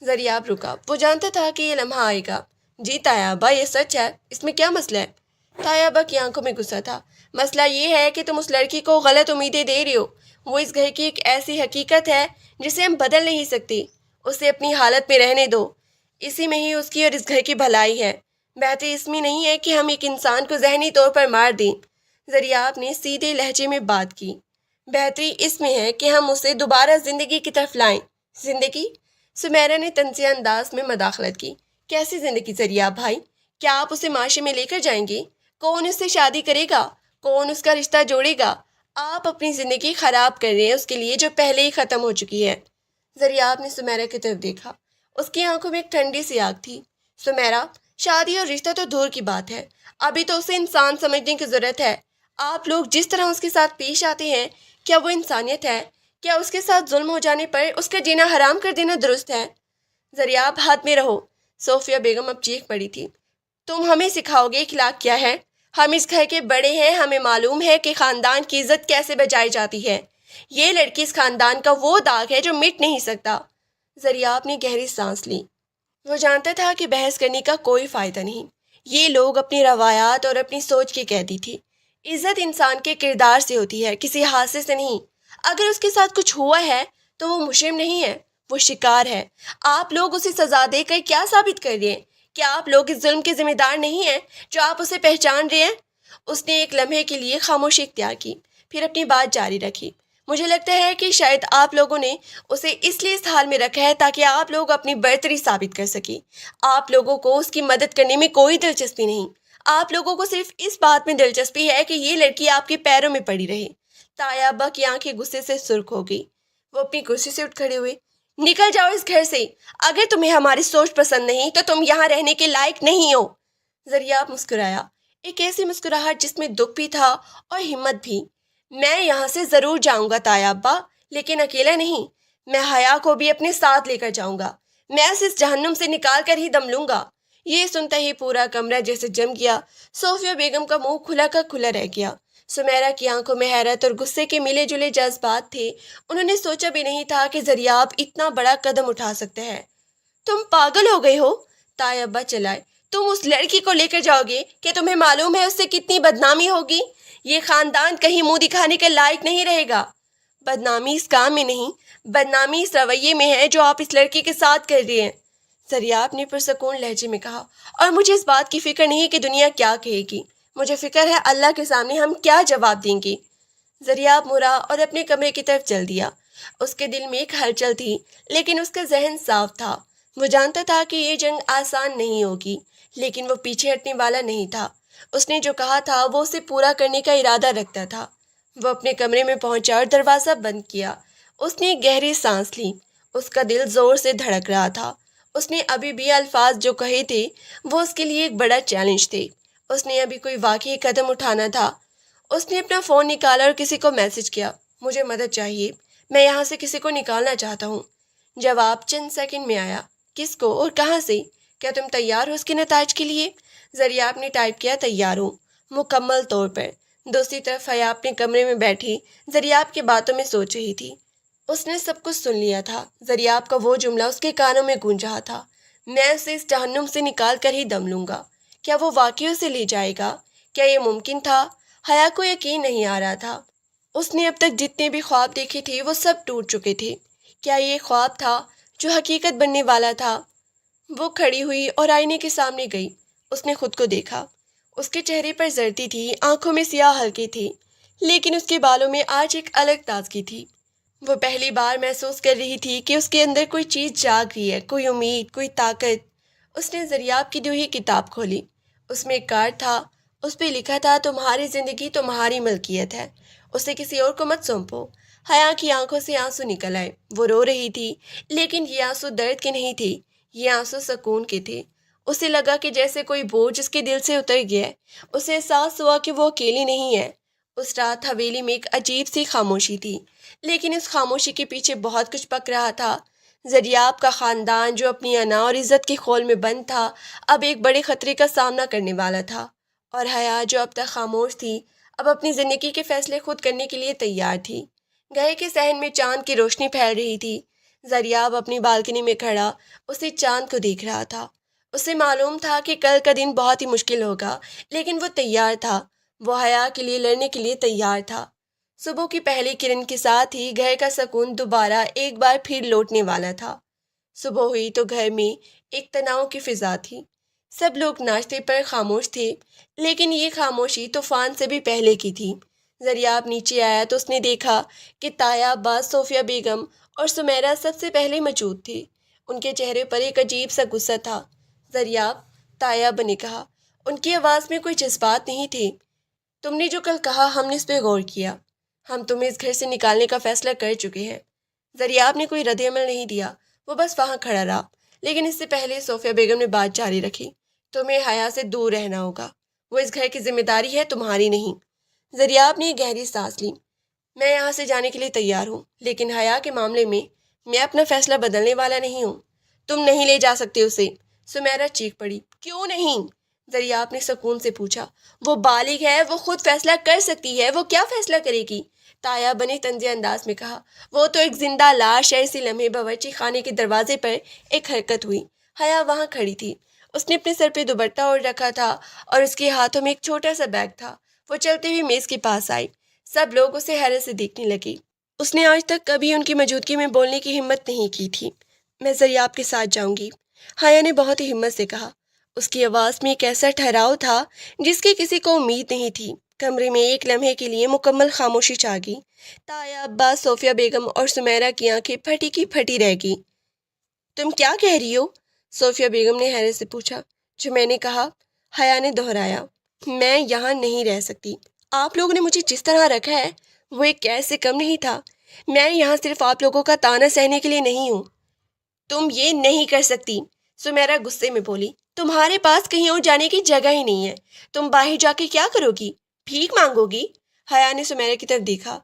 ذریعہ رکا، وہ جانتا تھا کہ یہ لمحہ آئے گا۔ جی طیبہ، یہ سچ ہے، اس میں کیا مسئلہ ہے؟ طیبہ کی آنکھوں میں غصہ تھا۔ مسئلہ یہ ہے کہ تم اس لڑکی کو غلط امیدیں دے رہی ہو۔ وہ اس گھر کی ایک ایسی حقیقت ہے جسے ہم بدل نہیں سکتے۔ اسے اپنی حالت میں رہنے دو، اسی میں ہی اس کی اور اس گھر کی بھلائی ہے۔ بہتری اس میں نہیں ہے کہ ہم ایک انسان کو ذہنی طور پر مار دیں۔ ذریعہ نے سیدھے لہجے میں بات کی۔ بہتری اس میں ہے کہ ہم اسے دوبارہ زندگی کی طرف لائیں۔ زندگی؟ سمیرہ نے طنزیہ انداز میں مداخلت کی۔ کیسی زندگی ذریعہ بھائی؟ کیا آپ اسے معاشرے میں لے کر جائیں گے؟ کون اس سے شادی کرے گا؟ کون اس کا رشتہ جوڑے گا؟ آپ اپنی زندگی خراب کر رہے ہیں اس کے لیے جو پہلے ہی ختم ہو چکی ہے۔ ذریعہ نے سمیرہ کی طرف دیکھا۔ اس کی آنکھوں میں ایک ٹھنڈی سی آگ تھی۔ سمیرہ، شادی اور رشتہ تو دور کی بات ہے، ابھی تو اسے انسان سمجھنے کی ضرورت ہے۔ آپ لوگ جس طرح اس کے ساتھ پیش آتے ہیں، کیا وہ انسانیت ہے؟ کیا اس کے ساتھ ظلم ہو جانے پر اس کا جینا حرام کر دینا درست ہے؟ ذریعہ، ہاتھ میں رہو۔ صوفیہ بیگم اب چیخ پڑی تھی۔ تم ہمیں سکھاؤ گے اخلاق کیا ہے؟ ہم اس گھر کے بڑے ہیں، ہمیں معلوم ہے کہ خاندان کی عزت کیسے بچائی جاتی ہے۔ یہ لڑکی اس خاندان کا وہ داغ ہے جو مٹ نہیں سکتا۔ ذریعہ نے گہری سانس لی۔ وہ جانتا تھا کہ بحث کرنے کا کوئی فائدہ نہیں۔ یہ لوگ اپنی روایات اور اپنی سوچ کے قیدی تھی۔ عزت انسان کے کردار سے ہوتی ہے، کسی حادثے سے نہیں۔ اگر اس کے ساتھ کچھ ہوا ہے تو وہ مجرم نہیں ہے، وہ شکار ہے۔ آپ لوگ اسے سزا دے کر کیا ثابت کر رہے ہیں؟ کیا آپ لوگ اس ظلم کے ذمہ دار نہیں ہیں جو آپ اسے پہچان رہے ہیں؟ اس نے ایک لمحے کے لیے خاموشی اختیار کی، پھر اپنی بات جاری رکھی۔ مجھے لگتا ہے کہ شاید آپ لوگوں نے اسے اس لیے اس حال میں رکھا ہے تاکہ آپ لوگ اپنی برتری ثابت کر سکیں۔ آپ لوگوں کو اس کی مدد کرنے میں کوئی دلچسپی نہیں۔ آپ لوگوں کو صرف اس بات میں دلچسپی ہے کہ یہ لڑکی آپ کے پیروں میں پڑی رہے۔ طیبہ کی آنکھیں غصے سے سرخ ہو گئی۔ وہ اپنی کرسی سے اٹھ کھڑے ہوئے۔ نکل جاؤ اس گھر سے۔ اگر تمہیں ہماری سوچ پسند نہیں تو تم یہاں رہنے کے لائق نہیں ہو۔ ذریعہ مسکرایا، ایک ایسی مسکراہٹ جس میں دکھ بھی تھا اور ہمت بھی۔ میں یہاں سے ضرور جاؤں گا طیبہ، لیکن اکیلا نہیں۔ میں حیا کو بھی اپنے ساتھ لے کر جاؤں گا۔ میں اسے اس جہنم سے نکال کر ہی دم لوں گا۔ یہ سنتا ہی پورا کمرہ جیسے جم گیا۔ صوفیہ بیگم کا منہ کھلا کا کھلا رہ گیا۔ سمیرہ کی آنکھوں میں حیرت اور غصے کے ملے جلے جذبات تھے۔ انہوں نے سوچا بھی نہیں تھا کہ ذریعہ اتنا بڑا قدم اٹھا سکتا ہے۔ تم پاگل ہو گئے ہو؟ طیبہ چلائے۔ تم اس لڑکی کو لے کر جاؤ گے کہ تمہیں معلوم ہے اس سے کتنی بدنامی ہوگی؟ یہ خاندان کہیں منہ دکھانے کے لائق نہیں رہے گا۔ بدنامی اس کام میں نہیں، بدنامی اس رویے میں ہے جو آپ اس لڑکی کے ساتھ کر رہے ہیں، ذریعہ نے پرسکون لہجے میں کہا۔ اور مجھے اس بات کی فکر نہیں کہ دنیا کیا کہے گی، مجھے فکر ہے اللہ کے سامنے ہم کیا جواب دیں گے۔ ذریعہ مرا اور اپنے کمرے کی طرف چل دیا۔ اس کے دل میں ایک ہلچل تھی، لیکن اس کا ذہن صاف تھا۔ وہ جانتا تھا کہ یہ جنگ آسان نہیں ہوگی، لیکن وہ پیچھے ہٹنے والا نہیں تھا۔ اس نے جو کہا تھا وہ اسے پورا کرنے کا ارادہ رکھتا تھا۔ وہ اپنے کمرے میں پہنچا اور دروازہ بند کیا۔ اس نے گہری سانس لی۔ اس کا دل زور سے دھڑک رہا تھا۔ اس نے ابھی بھی الفاظ جو کہے تھے وہ اس کے لیے ایک بڑا چیلنج تھے۔ اس نے ابھی کوئی واقعی قدم اٹھانا تھا۔ اس نے اپنا فون نکالا اور کسی کو میسج کیا، مجھے مدد چاہیے، میں یہاں سے کسی کو نکالنا چاہتا ہوں۔ جواب چند سیکنڈ میں آیا، کس کو اور کہاں سے؟ کیا تم تیار ہو اس کے نتائج کے لیے؟ ذریعہ نے ٹائپ کیا، تیار ہوں، مکمل طور پر۔ دوسری طرف حیا اپنے کمرے میں بیٹھی ذریعہ کی باتوں میں سوچ رہی تھی۔ اس نے سب کچھ سن لیا تھا۔ ذریعہ کا وہ جملہ اس کے کانوں میں گونج رہا تھا، میں اسے اس جہنم سے نکال کر ہی دم لوں گا۔ کیا وہ واقعی اسے لے جائے گا؟ کیا یہ ممکن تھا؟ حیا کو یقین نہیں آ رہا تھا۔ اس نے اب تک جتنے بھی خواب دیکھے تھے وہ سب ٹوٹ چکے تھے۔ کیا یہ خواب تھا جو حقیقت بننے والا تھا؟ وہ کھڑی ہوئی اور آئینے کے سامنے گئی۔ اس نے خود کو دیکھا۔ اس کے چہرے پر زردی تھی، آنکھوں میں سیاہ ہلکی تھی، لیکن اس کے بالوں میں آج ایک الگ تازگی تھی۔ وہ پہلی بار محسوس کر رہی تھی کہ اس کے اندر کوئی چیز جاگ رہی ہے، کوئی امید، کوئی طاقت۔ اس نے زریاب کی دی ہوئی کتاب کھولی۔ اس میں ایک کارڈ تھا، اس پہ لکھا تھا تمہاری زندگی تمہاری ملکیت ہے، اسے کسی اور کو مت سونپو۔ حیا کی آنکھوں سے آنسو نکل آئے، وہ رو رہی تھی، لیکن یہ آنسو درد کے نہیں تھے، یہ آنسو سکون کے تھے۔ اسے لگا کہ جیسے کوئی بوجھ اس کے دل سے اتر گیا ہے۔ اسے احساس ہوا کہ وہ اکیلی نہیں ہے۔ اس رات حویلی میں ایک عجیب سی خاموشی تھی، لیکن اس خاموشی کے پیچھے بہت کچھ پک رہا تھا۔ زریاب کا خاندان جو اپنی انا اور عزت کے خول میں بند تھا، اب ایک بڑے خطرے کا سامنا کرنے والا تھا، اور حیا جو اب تک خاموش تھی، اب اپنی زندگی کے فیصلے خود کرنے کے لیے تیار تھی۔ گھر کے صحن میں چاند کی روشنی پھیل رہی تھی۔ زریاب اپنی بالکنی میں کھڑا اسی چاند کو دیکھ رہا تھا۔ اسے معلوم تھا کہ کل کا دن بہت ہی مشکل ہوگا، لیکن وہ تیار تھا، وہ حیا کے لیے لڑنے کے لیے تیار تھا۔ صبح کی پہلی کرن کے ساتھ ہی گھر کا سکون دوبارہ ایک بار پھر لوٹنے والا تھا۔ صبح ہوئی تو گھر میں ایک تناؤ کی فضا تھی۔ سب لوگ ناشتے پر خاموش تھے، لیکن یہ خاموشی طوفان سے بھی پہلے کی تھی۔ زریاب نیچے آیا تو اس نے دیکھا کہ تایا ابا، صوفیہ بیگم اور سمیرہ سب سے پہلے موجود تھے۔ ان کے چہرے پر ایک عجیب سا غصہ تھا۔ زریاب، تایا ابا نے کہا، ان کی آواز میں کوئی جذبات نہیں تھے۔ تم نے جو کل کہا ہم نے اس پہ غور کیا، ہم تمہیں اس گھر سے نکالنے کا فیصلہ کر چکے ہیں۔ زریاب نے کوئی رد عمل نہیں دیا، وہ بس وہاں کھڑا رہا، لیکن اس سے پہلے صوفیہ بیگم نے بات جاری رکھی۔ تمہیں حیا سے دور رہنا ہوگا، وہ اس گھر کی ذمہ داری ہے، تمہاری نہیں۔ زریاب نے گہری سانس لی۔ میں یہاں سے جانے کے لیے تیار ہوں، لیکن حیا کے معاملے میں میں اپنا فیصلہ بدلنے والا نہیں ہوں۔ تم نہیں لے جا سکتے اسے، سمیرہ چیخ پڑی۔ کیوں نہیں؟ زریاب نے سکون سے پوچھا۔ وہ بالغ ہے، وہ خود فیصلہ کر سکتی ہے، وہ کیا فیصلہ کرے گی؟ تایا ابا نے طنزیہ انداز میں کہا۔ وہ تو ایک زندہ لاش ہے۔ اسی لمحے باورچی خانے کے دروازے پر ایک حرکت ہوئی۔ حیا وہاں کھڑی تھی، اس نے اپنے سر پہ دوپٹہ اوڑھ رکھا تھا اور اس کے ہاتھوں میں ایک چھوٹا سا بیگ تھا۔ وہ چلتے ہوئے میز کے پاس آئی۔ سب لوگ اسے حیرت سے دیکھنے لگے۔ اس نے آج تک کبھی ان کی موجودگی میں بولنے کی ہمت نہیں کی تھی۔ میں زریاب کے ساتھ جاؤں گی، حیا نے بہت ہی ہمت سے کہا۔ اس کی آواز میں ایک ایسا ٹھہراؤ تھا جس کی کسی کو امید نہیں تھی۔ کمرے میں ایک لمحے کے لیے مکمل خاموشی چھا گئی۔ تایا ابا، صوفیہ بیگم اور سمیرہ کی آنکھیں پھٹی کی پھٹی رہ گئی۔ تم کیا کہہ رہی ہو؟ صوفیہ بیگم نے حیرت سے پوچھا۔ جو میں نے کہا، حیا نے دہرایا۔ میں یہاں نہیں رہ سکتی۔ آپ لوگوں نے مجھے جس طرح رکھا ہے وہ ایک قید سے کم نہیں تھا۔ میں یہاں صرف آپ لوگوں کا طعنہ سہنے کے لیے نہیں ہوں۔ تم یہ نہیں کر سکتی، سمیرہ غصے میں بولی۔ تمہارے پاس کہیں اور جانے کی جگہ ہی نہیں ہے۔ تم باہر جا کے کیا کرو گی؟ بھیک مانگو گی؟ حیا نے سمیرہ کی طرف دیکھا۔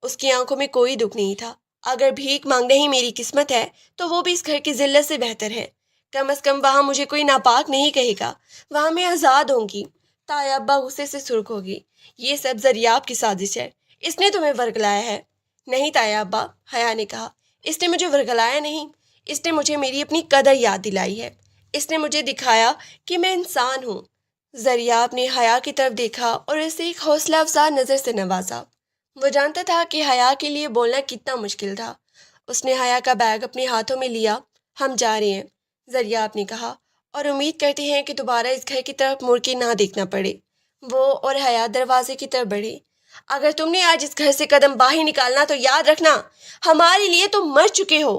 اس کی آنکھوں میں کوئی دکھ نہیں تھا۔ اگر بھیک مانگنا ہی میری قسمت ہے تو وہ بھی اس گھر کی ذلت سے بہتر ہے۔ کم از کم وہاں مجھے کوئی ناپاک نہیں کہے گا، وہاں میں آزاد ہوں گی۔ تایا ابا غصے سے سرخ ہو گئی۔ یہ سب زریاب کی سازش ہے، اس نے تمہیں ورگلایا ہے۔ نہیں تایا ابا، حیا نے کہا، اس نے مجھے ورگلایا نہیں، اس نے مجھے میری اپنی قدر یاد دلائی ہے۔ اس نے مجھے دکھایا کہ میں انسان ہوں۔ زریاب نے حیا کی طرف دیکھا اور اسے ایک حوصلہ افزا نظر سے نوازا۔ وہ جانتا تھا کہ حیا کے لیے بولنا کتنا مشکل تھا۔ اس نے حیا کا بیگ اپنے ہاتھوں میں لیا۔ ہم جا رہے ہیں، زریاب نے کہا، اور امید کرتے ہیں کہ دوبارہ اس گھر کی طرف مڑ کے نہ دیکھنا پڑے۔ وہ اور حیا دروازے کی طرف بڑھے۔ اگر تم نے آج اس گھر سے قدم باہر نکالنا تو یاد رکھنا، ہمارے لیے تم مر چکے ہو۔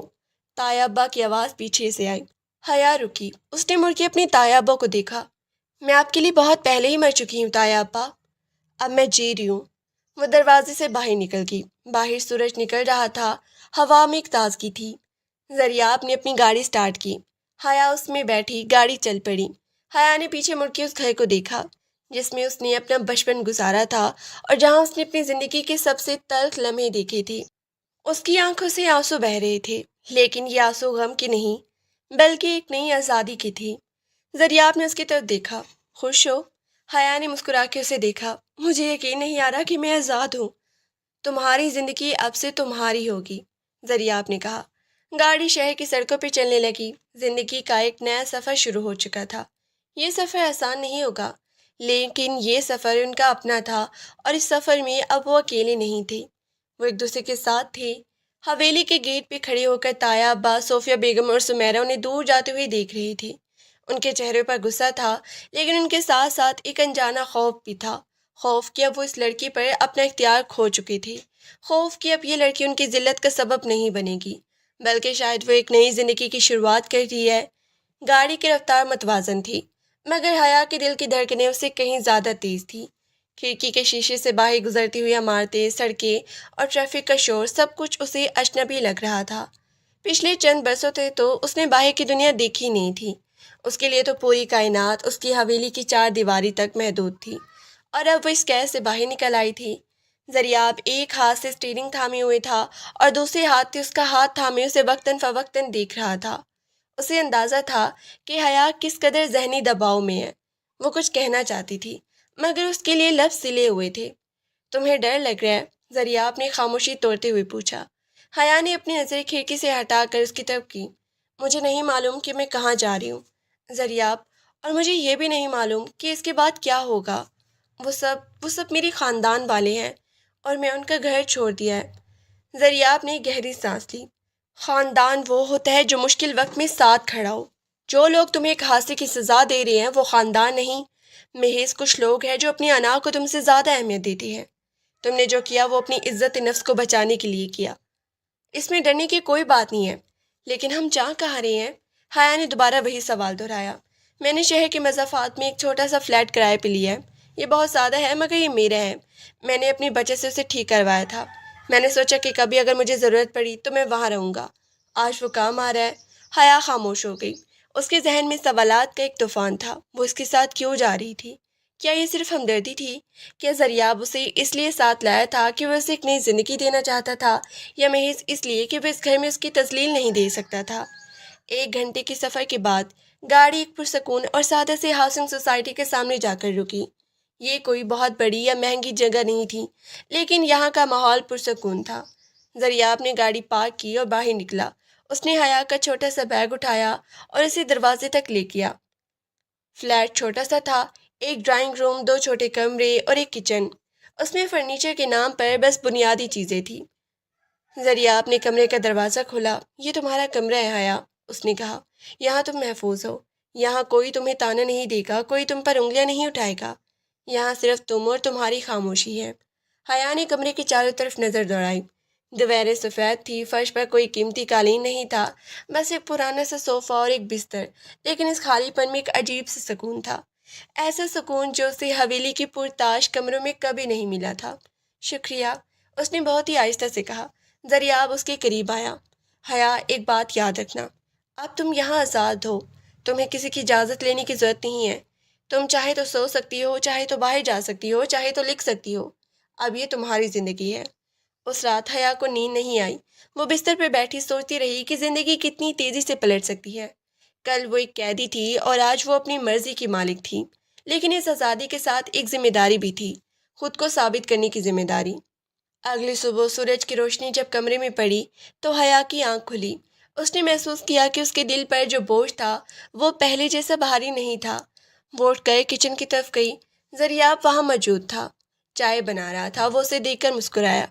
تایا ابا کی آواز پیچھے سے آئی۔ حیا رکی، اس نے مڑ کے اپنی تایا ابا کو دیکھا۔ میں آپ کے لیے بہت پہلے ہی مر چکی ہوں تایا ابا، اب میں جی رہی ہوں۔ وہ دروازے سے باہر نکل گئی۔ باہر سورج نکل رہا تھا، ہوا میں ایک تازگی تھی۔ زریاب نے اپنی گاڑی سٹارٹ کی۔ حیا اس میں بیٹھی، گاڑی چل پڑی۔ حیا نے پیچھے مڑ کے اس گھر کو دیکھا جس میں اس نے اپنا بچپن گزارا تھا اور جہاں اس نے اپنی زندگی کے سب سے تلخ لمحے دیکھے تھے۔ اس کی آنکھوں سے آنسو بہہ رہے تھے، لیکن یہ آنسو غم کے نہیں بلکہ ایک نئی آزادی کی تھی۔ زریاب نے اس کی طرف دیکھا۔ خوش ہو؟ حیا نے مسکرا کے اسے دیکھا۔ مجھے یقین نہیں آ رہا کہ میں آزاد ہوں۔ تمہاری زندگی اب سے تمہاری ہوگی، زریاب نے کہا۔ گاڑی شہر کی سڑکوں پہ چلنے لگی۔ زندگی کا ایک نیا سفر شروع ہو چکا تھا۔ یہ سفر آسان نہیں ہوگا، لیکن یہ سفر ان کا اپنا تھا، اور اس سفر میں اب وہ اکیلے نہیں تھے، وہ ایک دوسرے کے ساتھ تھے۔ حویلی کے گیٹ پہ کھڑے ہو کر تایا ابا، صوفیہ بیگم اور سمیرہ انہیں دور جاتے ہوئے دیکھ رہی تھی۔ ان کے چہرے پر غصہ تھا، لیکن ان کے ساتھ ساتھ ایک انجانا خوف بھی تھا۔ خوف کہ اب وہ اس لڑکی پر اپنا اختیار کھو چکے تھے، خوف کہ اب یہ لڑکی ان کی ذلت کا سبب نہیں بنے گی، بلکہ شاید وہ ایک نئی زندگی کی شروعات کر رہی ہے۔ گاڑی کی رفتار متوازن تھی، مگر حیا کے دل کی دھڑکنیں اس سے کہیں زیادہ تیز تھی۔ کھڑکی کے شیشے سے باہر گزرتی ہوئی عمارتیں، سڑکیں اور ٹریفک کا شور، سب کچھ اسے اجنبی لگ رہا تھا۔ پچھلے چند برسوں سے تو اس نے باہر کی دنیا دیکھی نہیں تھی۔ اس کے لیے تو پوری کائنات اس کی حویلی کی چار دیواری تک محدود تھی، اور اب وہ اس قید سے باہر نکل آئی تھی۔ دریاب ایک ہاتھ سے اسٹیئرنگ تھامے ہوئے تھا اور دوسرے ہاتھ سے اس کا ہاتھ تھامے اسے وقتاً فوقتاً دیکھ رہا تھا۔ اسے اندازہ تھا کہ حیا کس قدر ذہنی دباؤ میں ہے۔ وہ کچھ کہنا چاہتی تھی، مگر اس کے لیے لفظ سلے ہوئے تھے۔ تمہیں ڈر لگ رہا ہے؟ دریاب نے خاموشی توڑتے ہوئے پوچھا۔ حیا نے اپنی نظر کھڑکی سے ہٹا کر اس کی طرف کی۔ مجھے نہیں معلوم کہ میں کہاں جا رہی ہوں دریاب، اور مجھے یہ بھی نہیں معلوم کہ اس کے بعد کیا ہوگا۔ وہ سب میری خاندان والے ہیں، اور میں ان کا گھر چھوڑ دیا ہے۔ دریاب نے گہری سانس لی۔ خاندان وہ ہوتا ہے جو مشکل وقت میں ساتھ کھڑا ہو۔ جو لوگ تمہیں ایک حادثے کی سزا دے رہے ہیں وہ خاندان نہیں، محض کچھ لوگ ہیں جو اپنی انا کو تم سے زیادہ اہمیت دیتے ہیں۔ تم نے جو کیا وہ اپنی عزت نفس کو بچانے کے لیے کیا، اس میں ڈرنے کی کوئی بات نہیں ہے۔ لیکن ہم جا کہاں رہے ہیں؟ حیا نے دوبارہ وہی سوال دہرایا۔ میں نے شہر کے مضافات میں ایک چھوٹا سا فلیٹ کرائے پہ لیا ہے۔ یہ بہت سادہ ہے، مگر یہ میرا ہے۔ میں نے اپنی بچت سے اسے ٹھیک کروایا تھا۔ میں نے سوچا کہ کبھی اگر مجھے ضرورت پڑی تو میں وہاں رہوں گا۔ آج وہ کام آ رہا ہے۔ حیا خاموش ہو گئی۔ اس کے ذہن میں سوالات کا ایک طوفان تھا۔ وہ اس کے ساتھ کیوں جا رہی تھی؟ کیا یہ صرف ہمدردی تھی؟ کیا دریاب اسے اس لیے ساتھ لایا تھا کہ وہ اسے ایک نئی زندگی دینا چاہتا تھا، یا محض اس لیے کہ وہ اس گھر میں اس کی تذلیل نہیں دے سکتا تھا؟ 1 گھنٹے کے سفر کے بعد گاڑی ایک پرسکون اور سادہ سے ہاؤسنگ سوسائٹی کے سامنے جا کر رکی۔ یہ کوئی بہت بڑی یا مہنگی جگہ نہیں تھی، لیکن یہاں کا ماحول پرسکون تھا۔ دریاب نے گاڑی پارک کی اور باہر نکلا۔ اس نے حیا کا چھوٹا سا بیگ اٹھایا اور اسے دروازے تک لے گیا۔ فلیٹ چھوٹا سا تھا، ایک ڈرائنگ روم، 2 چھوٹے کمرے اور ایک کچن۔ اس میں فرنیچر کے نام پر بس بنیادی چیزیں تھیں۔ دریاب نے کمرے کا دروازہ کھولا۔ یہ تمہارا کمرہ ہے حیا، اس نے کہا۔ یہاں تم محفوظ ہو۔ یہاں کوئی تمہیں تانا نہیں دے گا، کوئی تم پر انگلیاں نہیں اٹھائے گا۔ یہاں صرف تم اور تمہاری خاموشی ہے۔ حیا نے کمرے کی چاروں طرف نظر دوڑائی۔ دیواریں سفید تھی، فرش پر کوئی قیمتی قالین نہیں تھا، بس ایک پرانا سا صوفہ اور ایک بستر، لیکن اس خالی پن میں ایک عجیب سا سکون تھا، ایسا سکون جو اسے حویلی کی پرتاش کمروں میں کبھی نہیں ملا تھا۔ شکریہ، اس نے بہت ہی آہستہ سے کہا۔ دریاب اس کے قریب آیا۔ حیا، ایک بات یاد رکھنا، اب تم یہاں آزاد ہو۔ تمہیں کسی کی اجازت لینے کی ضرورت نہیں ہے۔ تم چاہے تو سو سکتی ہو، چاہے تو باہر جا سکتی ہو، چاہے تو لکھ سکتی ہو۔ اب یہ تمہاری زندگی ہے۔ اس رات حیا کو نیند نہیں آئی۔ وہ بستر پر بیٹھی سوچتی رہی کہ زندگی کتنی تیزی سے پلٹ سکتی ہے۔ کل وہ ایک قیدی تھی اور آج وہ اپنی مرضی کی مالک تھی، لیکن اس آزادی کے ساتھ ایک ذمہ داری بھی تھی، خود کو ثابت کرنے کی ذمہ داری۔ اگلی صبح سورج کی روشنی جب کمرے میں پڑی تو حیا کی آنکھ کھلی۔ اس نے محسوس کیا کہ اس کے دل پر جو بوجھ تھا وہ پہلے جیسا بھاری نہیں تھا۔ وہ اٹھ کر کچن کی طرف گئی۔ دریاب وہاں موجود تھا، چائے بنا رہا تھا۔ وہ اسے دیکھ کر مسکرایا۔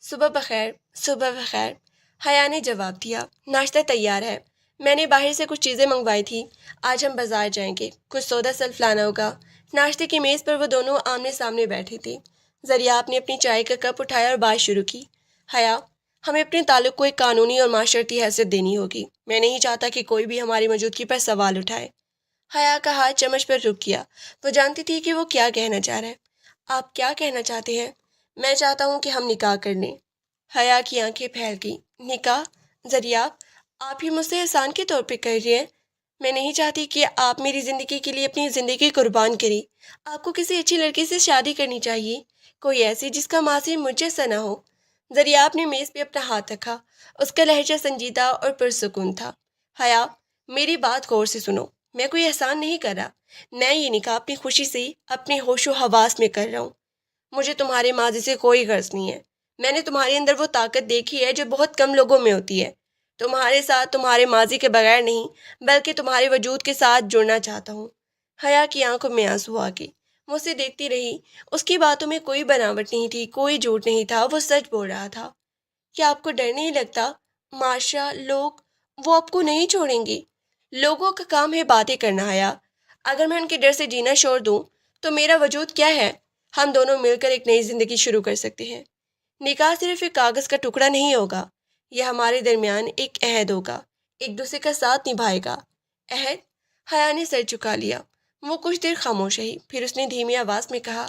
صبح بخیر۔ صبح بخیر، حیا نے جواب دیا۔ ناشتہ تیار ہے، میں نے باہر سے کچھ چیزیں منگوائی تھی۔ آج ہم بازار جائیں گے، کچھ سودا سلف لانا ہوگا۔ ناشتے کی میز پر وہ دونوں آمنے سامنے بیٹھے تھے۔ دریاب نے اپنی چائے کا کپ اٹھایا اور بات شروع کی۔ حیا، ہمیں اپنے تعلق کو ایک قانونی اور معاشرتی حیثیت دینی ہوگی۔ میں نہیں چاہتا کہ کوئی بھی ہماری موجودگی پر سوال اٹھائے۔ حیا کا ہاتھ چمچ پر رک گیا۔ وہ جانتی تھی کہ وہ کیا کہنا چاہ رہا ہے۔ آپ کیا کہنا چاہتے ہیں؟ میں چاہتا ہوں کہ ہم نکاح کر لیں۔ حیا کی آنکھیں پھیل گئیں۔ نکاح؟ دریاب، آپ یہ مجھ سے احسان کے طور پہ کر رہے ہیں؟ میں نہیں چاہتی کہ آپ میری زندگی کے لیے اپنی زندگی قربان کریں۔ آپ کو کسی اچھی لڑکی سے شادی کرنی چاہیے، کوئی ایسی جس کا ماضی مجھ جیسا نہ ہو۔ دریاب نے میز پہ اپنا ہاتھ رکھا۔ اس کا لہجہ سنجیدہ اور پرسکون تھا۔ حیا، میری بات غور سے سنو، میں کوئی احسان نہیں کر رہا۔ میں یہ نکاح اپنی خوشی سے، اپنے ہوش و حواس میں کر رہا ہوں۔ مجھے تمہارے ماضی سے کوئی غرض نہیں ہے۔ میں نے تمہارے اندر وہ طاقت دیکھی ہے جو بہت کم لوگوں میں ہوتی ہے۔ تمہارے ساتھ تمہارے ماضی کے بغیر نہیں، بلکہ تمہارے وجود کے ساتھ جڑنا چاہتا ہوں۔ حیا کی آنکھوں میں آنسو آ گئے۔ مجھ سے دیکھتی رہی۔ اس کی باتوں میں کوئی بناوٹ نہیں تھی، کوئی جھوٹ نہیں تھا، وہ سچ بول رہا تھا۔ کیا آپ کو ڈر نہیں لگتا؟ معاشرہ، لوگ، وہ آپ کو نہیں چھوڑیں گے۔ لوگوں کا کام ہے باتیں کرنا حیا۔ اگر میں ان کے ڈر سے جینا چھوڑ دوں تو میرا وجود کیا ہے؟ ہم دونوں مل کر ایک نئی زندگی شروع کر سکتے ہیں۔ نکاح صرف ایک کاغذ کا ٹکڑا نہیں ہوگا، یہ ہمارے درمیان ایک عہد ہوگا، ایک دوسرے کا ساتھ نبھائے گا۔ عہد؟ حیا نے سر جھکا لیا۔ وہ کچھ دیر خاموش رہی، پھر اس نے دھیمی آواز میں کہا،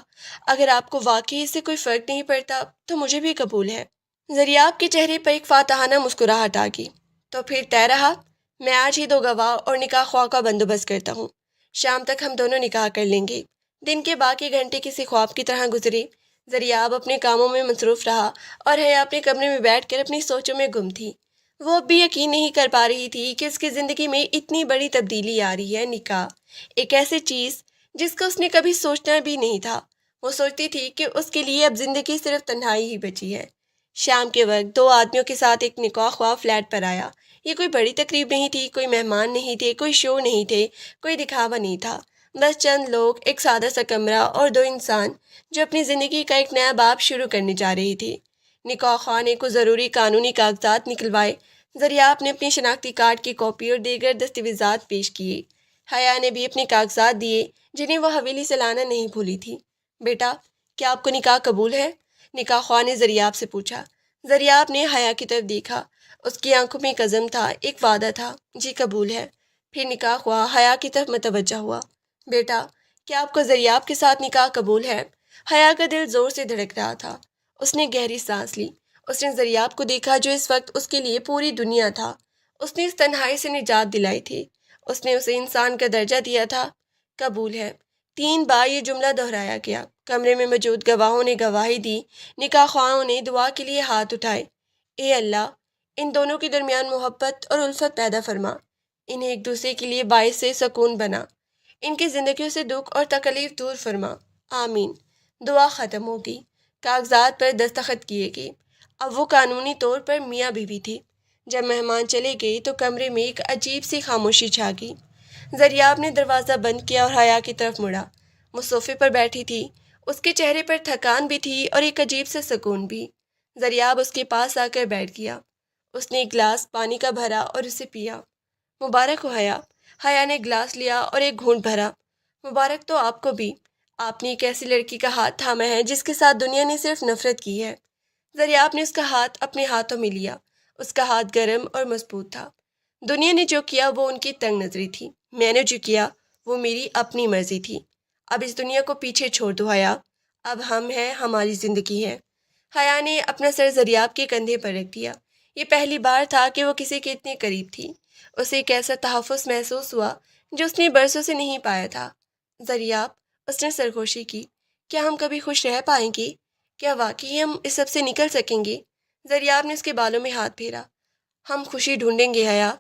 اگر آپ کو واقعی اس سے کوئی فرق نہیں پڑتا تو مجھے بھی قبول ہے۔ زریاب کے چہرے پر ایک فاتحانہ مسکراہٹ آ گئی۔ تو پھر طے رہا؟ میں آج ہی 2 گواہ اور نکاح خواہ کا بندوبست کرتا ہوں۔ شام تک ہم دونوں نکاح کر لیں گے۔ دن کے باقی گھنٹے کسی خواب کی طرح گزرے۔ زریاب اپنے کاموں میں مصروف رہا اور حیا اپنے کمرے میں بیٹھ کر اپنی سوچوں میں گم تھی۔ وہ اب بھی یقین نہیں کر پا رہی تھی کہ اس کی زندگی میں اتنی بڑی تبدیلی آ رہی ہے۔ نکاح، ایک ایسی چیز جس کا اس نے کبھی سوچنا بھی نہیں تھا۔ وہ سوچتی تھی کہ اس کے لیے اب زندگی صرف تنہائی ہی بچی ہے۔ شام کے وقت 2 آدمیوں کے ساتھ ایک نکاح خواہ فلیٹ پر آیا۔ یہ کوئی بڑی تقریب نہیں تھی، کوئی مہمان نہیں تھے، کوئی شو نہیں تھے، کوئی دکھاوا نہیں تھا۔ بس چند لوگ، ایک سادہ سا کمرہ اور 2 انسان جو اپنی زندگی کا ایک نیا باب شروع کرنے جا رہی تھی۔ نکاح خواہ نے کچھ ضروری قانونی کاغذات نکلوائے۔ زریاب نے اپنی شناختی کارڈ کی کاپی اور دیگر دستاویزات پیش کیے۔ حیا نے بھی اپنے کاغذات دیے جنہیں وہ حویلی سے لانا نہیں بھولی تھی۔ بیٹا، کیا آپ کو نکاح قبول ہے؟ نکاح خواہ نے زریاب سے پوچھا۔ زریاب نے حیا کی طرف دیکھا۔ اس کی آنکھوں میں ایک عزم تھا، ایک وعدہ تھا۔ جی قبول ہے۔ پھر نکاح خواہ حیا کی طرف متوجہ ہوا۔ بیٹا، کیا آپ کو زریاب کے ساتھ نکاح قبول ہے؟ حیا کا دل زور سے دھڑک رہا تھا۔ اس نے گہری سانس لی۔ اس نے زریاب کو دیکھا جو اس وقت اس کے لیے پوری دنیا تھا۔ اس نے اس تنہائی سے نجات دلائی تھی۔ اس نے اسے انسان کا درجہ دیا تھا۔ قبول ہے۔ 3 بار یہ جملہ دہرایا گیا۔ کمرے میں موجود گواہوں نے گواہی دی۔ نکاح خواہوں نے دعا کے لیے ہاتھ اٹھائے۔ اے اللہ، ان دونوں کے درمیان محبت اور الفت پیدا فرما۔ انہیں ایک دوسرے کے لیے باعث سے سکون بنا۔ ان کی زندگیوں سے دکھ اور تکلیف دور فرما۔ آمین۔ دعا ختم ہو گئی۔ کاغذات پر دستخط کیے گئے۔ اب وہ قانونی طور پر میاں بیوی تھے۔ جب مہمان چلے گئے تو کمرے میں ایک عجیب سی خاموشی چھا گئی۔ زریاب نے دروازہ بند کیا اور حیا کی طرف مڑا۔ وہ صوفے پر بیٹھی تھی۔ اس کے چہرے پر تھکان بھی تھی اور ایک عجیب سے سکون بھی۔ زریاب اس کے پاس آ کر بیٹھ گیا۔ اس نے ایک گلاس پانی کا بھرا اور اسے پیا۔ مبارک ہو حیا۔ حیا نے گلاس لیا اور ایک گھونٹ بھرا۔ مبارک تو آپ کو بھی۔ آپ نے ایک ایسی لڑکی کا ہاتھ تھاما ہے جس کے ساتھ دنیا نے صرف نفرت کی ہے۔ زریاب نے اس کا ہاتھ اپنے ہاتھوں میں لیا۔ اس کا ہاتھ گرم اور مضبوط تھا۔ دنیا نے جو کیا وہ ان کی تنگ نظری تھی، میں نے جو کیا وہ میری اپنی مرضی تھی۔ اب اس دنیا کو پیچھے چھوڑ دو حیا، اب ہم ہیں، ہماری زندگی ہے۔ حیا نے اپنا سر زریاب کے کندھے پر رکھ دیا۔ یہ پہلی بار تھا کہ وہ کسی کے اتنے قریب تھی۔ اسے ایک ایسا تحفظ محسوس ہوا جو اس نے برسوں سے نہیں پایا تھا۔ زریاب، اس نے سرگوشی کی، کیا ہم کبھی خوش رہ پائیں گے؟ کیا واقعی ہم اس سب سے نکل سکیں گے؟ زریاب نے اس کے بالوں میں ہاتھ پھیرا۔ ہم خوشی ڈھونڈیں گے حیا،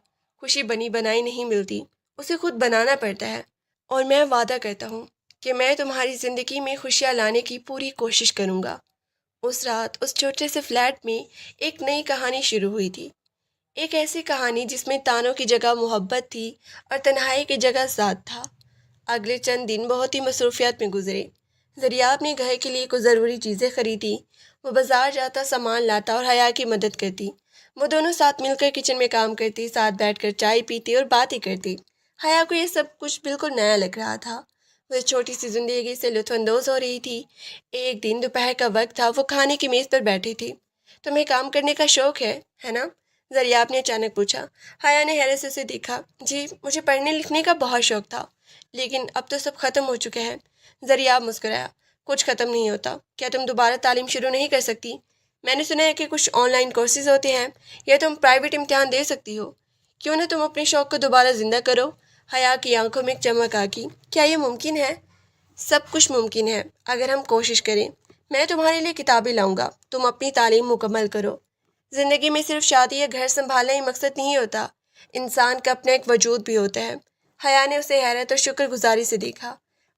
خوشی بنی بنائی نہیں ملتی، اسے خود بنانا پڑتا ہے۔ اور میں وعدہ کرتا ہوں کہ میں تمہاری زندگی میں خوشیاں لانے کی پوری کوشش کروں گا۔ اس رات اس چھوٹے سے فلیٹ میں ایک نئی کہانی شروع ہوئی تھی۔ ایک ایسی کہانی جس میں تانوں کی جگہ محبت تھی اور تنہائی کی جگہ ذات تھا۔ اگلے چند دن بہت ہی مصروفیات میں گزرے۔ زریاب نے گھر کے لیے کچھ ضروری چیزیں خریدی۔ وہ بازار جاتا، سامان لاتا اور حیا کی مدد کرتی۔ وہ دونوں ساتھ مل کر کچن میں کام کرتی، ساتھ بیٹھ کر چائے پیتی اور باتیں کرتی۔ حیا کو یہ سب کچھ بالکل نیا لگ رہا تھا۔ وہ اس چھوٹی سی زندگی سے لطف اندوز ہو رہی تھی۔ ایک دن دوپہر کا وقت تھا، وہ کھانے کی میز پر بیٹھے تھے۔ تمہیں کام کرنے کا شوق ہے نا؟ زریاب نے اچانک پوچھا۔ حیا نے حیرت سے اسے دیکھا۔ جی، مجھے پڑھنے لکھنے کا بہت شوق تھا، لیکن اب تو سب ختم ہو چکے ہیں۔ زریاب مسکرایا۔ کچھ ختم نہیں ہوتا۔ کیا تم دوبارہ تعلیم شروع نہیں کر سکتی؟ میں نے سنا ہے کہ کچھ آن لائن کورسز ہوتے ہیں، یا تم پرائیویٹ امتحان دے سکتی ہو۔ کیوں نہ تم اپنے شوق کو دوبارہ زندہ کرو؟ حیا کی آنکھوں میں ایک چمک آ گئی۔ کیا یہ ممکن ہے؟ سب کچھ ممکن ہے اگر ہم کوشش کریں۔ میں تمہارے لیے کتابیں لاؤں گا، تم اپنی تعلیم مکمل کرو۔ زندگی میں صرف شادی یا گھر سنبھالنا ہی مقصد نہیں ہوتا، انسان کا اپنا ایک وجود بھی ہوتا ہے۔ حیا نے اسے حیرت اور شکر گزاری سے دیکھا۔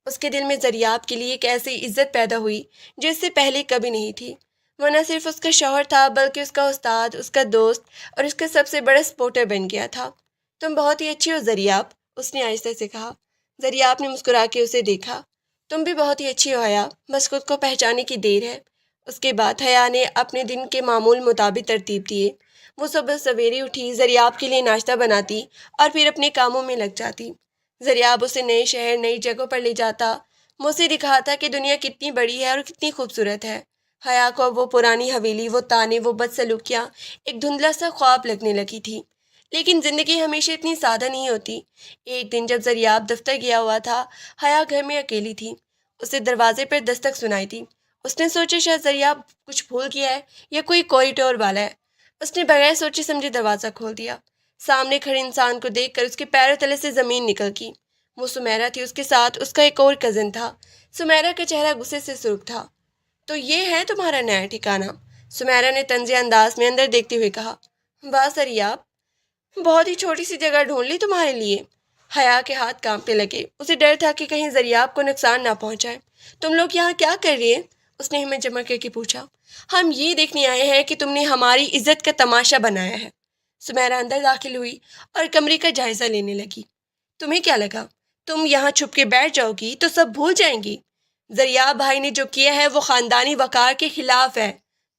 اس کے دل میں زریاب کے لیے ایک ایسی عزت پیدا ہوئی جو اس سے پہلے کبھی نہیں تھی۔ وہ نہ صرف اس کا شوہر تھا بلکہ اس کا استاد، اس کا دوست اور اس کا سب سے بڑا سپورٹر بن گیا تھا۔ تم بہت ہی اچھی ہو زریاب، اس نے آہستہ سے کہا۔ زریاب نے مسکرا کے اسے دیکھا۔ تم بھی بہت ہی اچھی ہو حیا، بس خود کو پہچانے کی دیر ہے۔ اس کے بعد حیا نے اپنے دن کے معمول مطابق ترتیب دیے۔ وہ صبح سویرے اٹھی، زریاب کے لیے ناشتہ بناتی اور پھر اپنے کاموں میں لگ جاتی۔ زریاب اسے نئے شہر، نئی جگہوں پر لے جاتا۔ وہ اسے دکھاتا کہ دنیا کتنی بڑی ہے اور کتنی خوبصورت ہے۔ حیا کو اب وہ پرانی حویلی، وہ تانے، وہ بدسلوکیاں ایک دھندلا سا خواب لگنے لگی تھی۔ لیکن زندگی ہمیشہ اتنی سادہ نہیں ہوتی۔ ایک دن جب زریاب دفتر گیا ہوا تھا، حیا گھر میں اکیلی تھی۔ اسے دروازے پر دستک سنائی تھی۔ اس نے سوچا شاید زریاب کچھ بھول گیا ہے یا کوئی کوریڈور والا ہے۔ اس نے بغیر سوچے سمجھے دروازہ کھول دیا۔ سامنے کھڑے انسان کو دیکھ کر اس کے پیروں تلے سے زمین نکل گئی۔ وہ سمیرا تھی، اس کے ساتھ اس کا ایک اور کزن تھا۔ سمیرا کا چہرہ غصے سے سرخ تھا۔ تو یہ ہے تمہارا نیا ٹھکانہ؟ سمیرا نے طنزیہ انداز میں اندر دیکھتے ہوئے کہا۔ واہ زریاب، بہت ہی چھوٹی سی جگہ ڈھونڈ لی تمہارے لیے۔ حیا کے ہاتھ کانپنے لگے۔ اسے ڈر تھا کہ کہیں زریاب کو نقصان نہ پہنچائے۔ تم لوگ یہاں کیا کر رہے ہیں؟ اس نے ہمت جمع کر کے پوچھا۔ ہم یہ دیکھنے آئے ہیں کہ تم نے ہماری عزت کا تماشا بنایا ہے۔ سمیرا اندر داخل ہوئی اور کمرے کا جائزہ لینے لگی۔ تمہیں کیا لگا تم یہاں چھپ کے بیٹھ جاؤ گی تو سب بھول جائیں گی؟ زریاب بھائی نے جو کیا ہے وہ خاندانی وقار کے خلاف ہے۔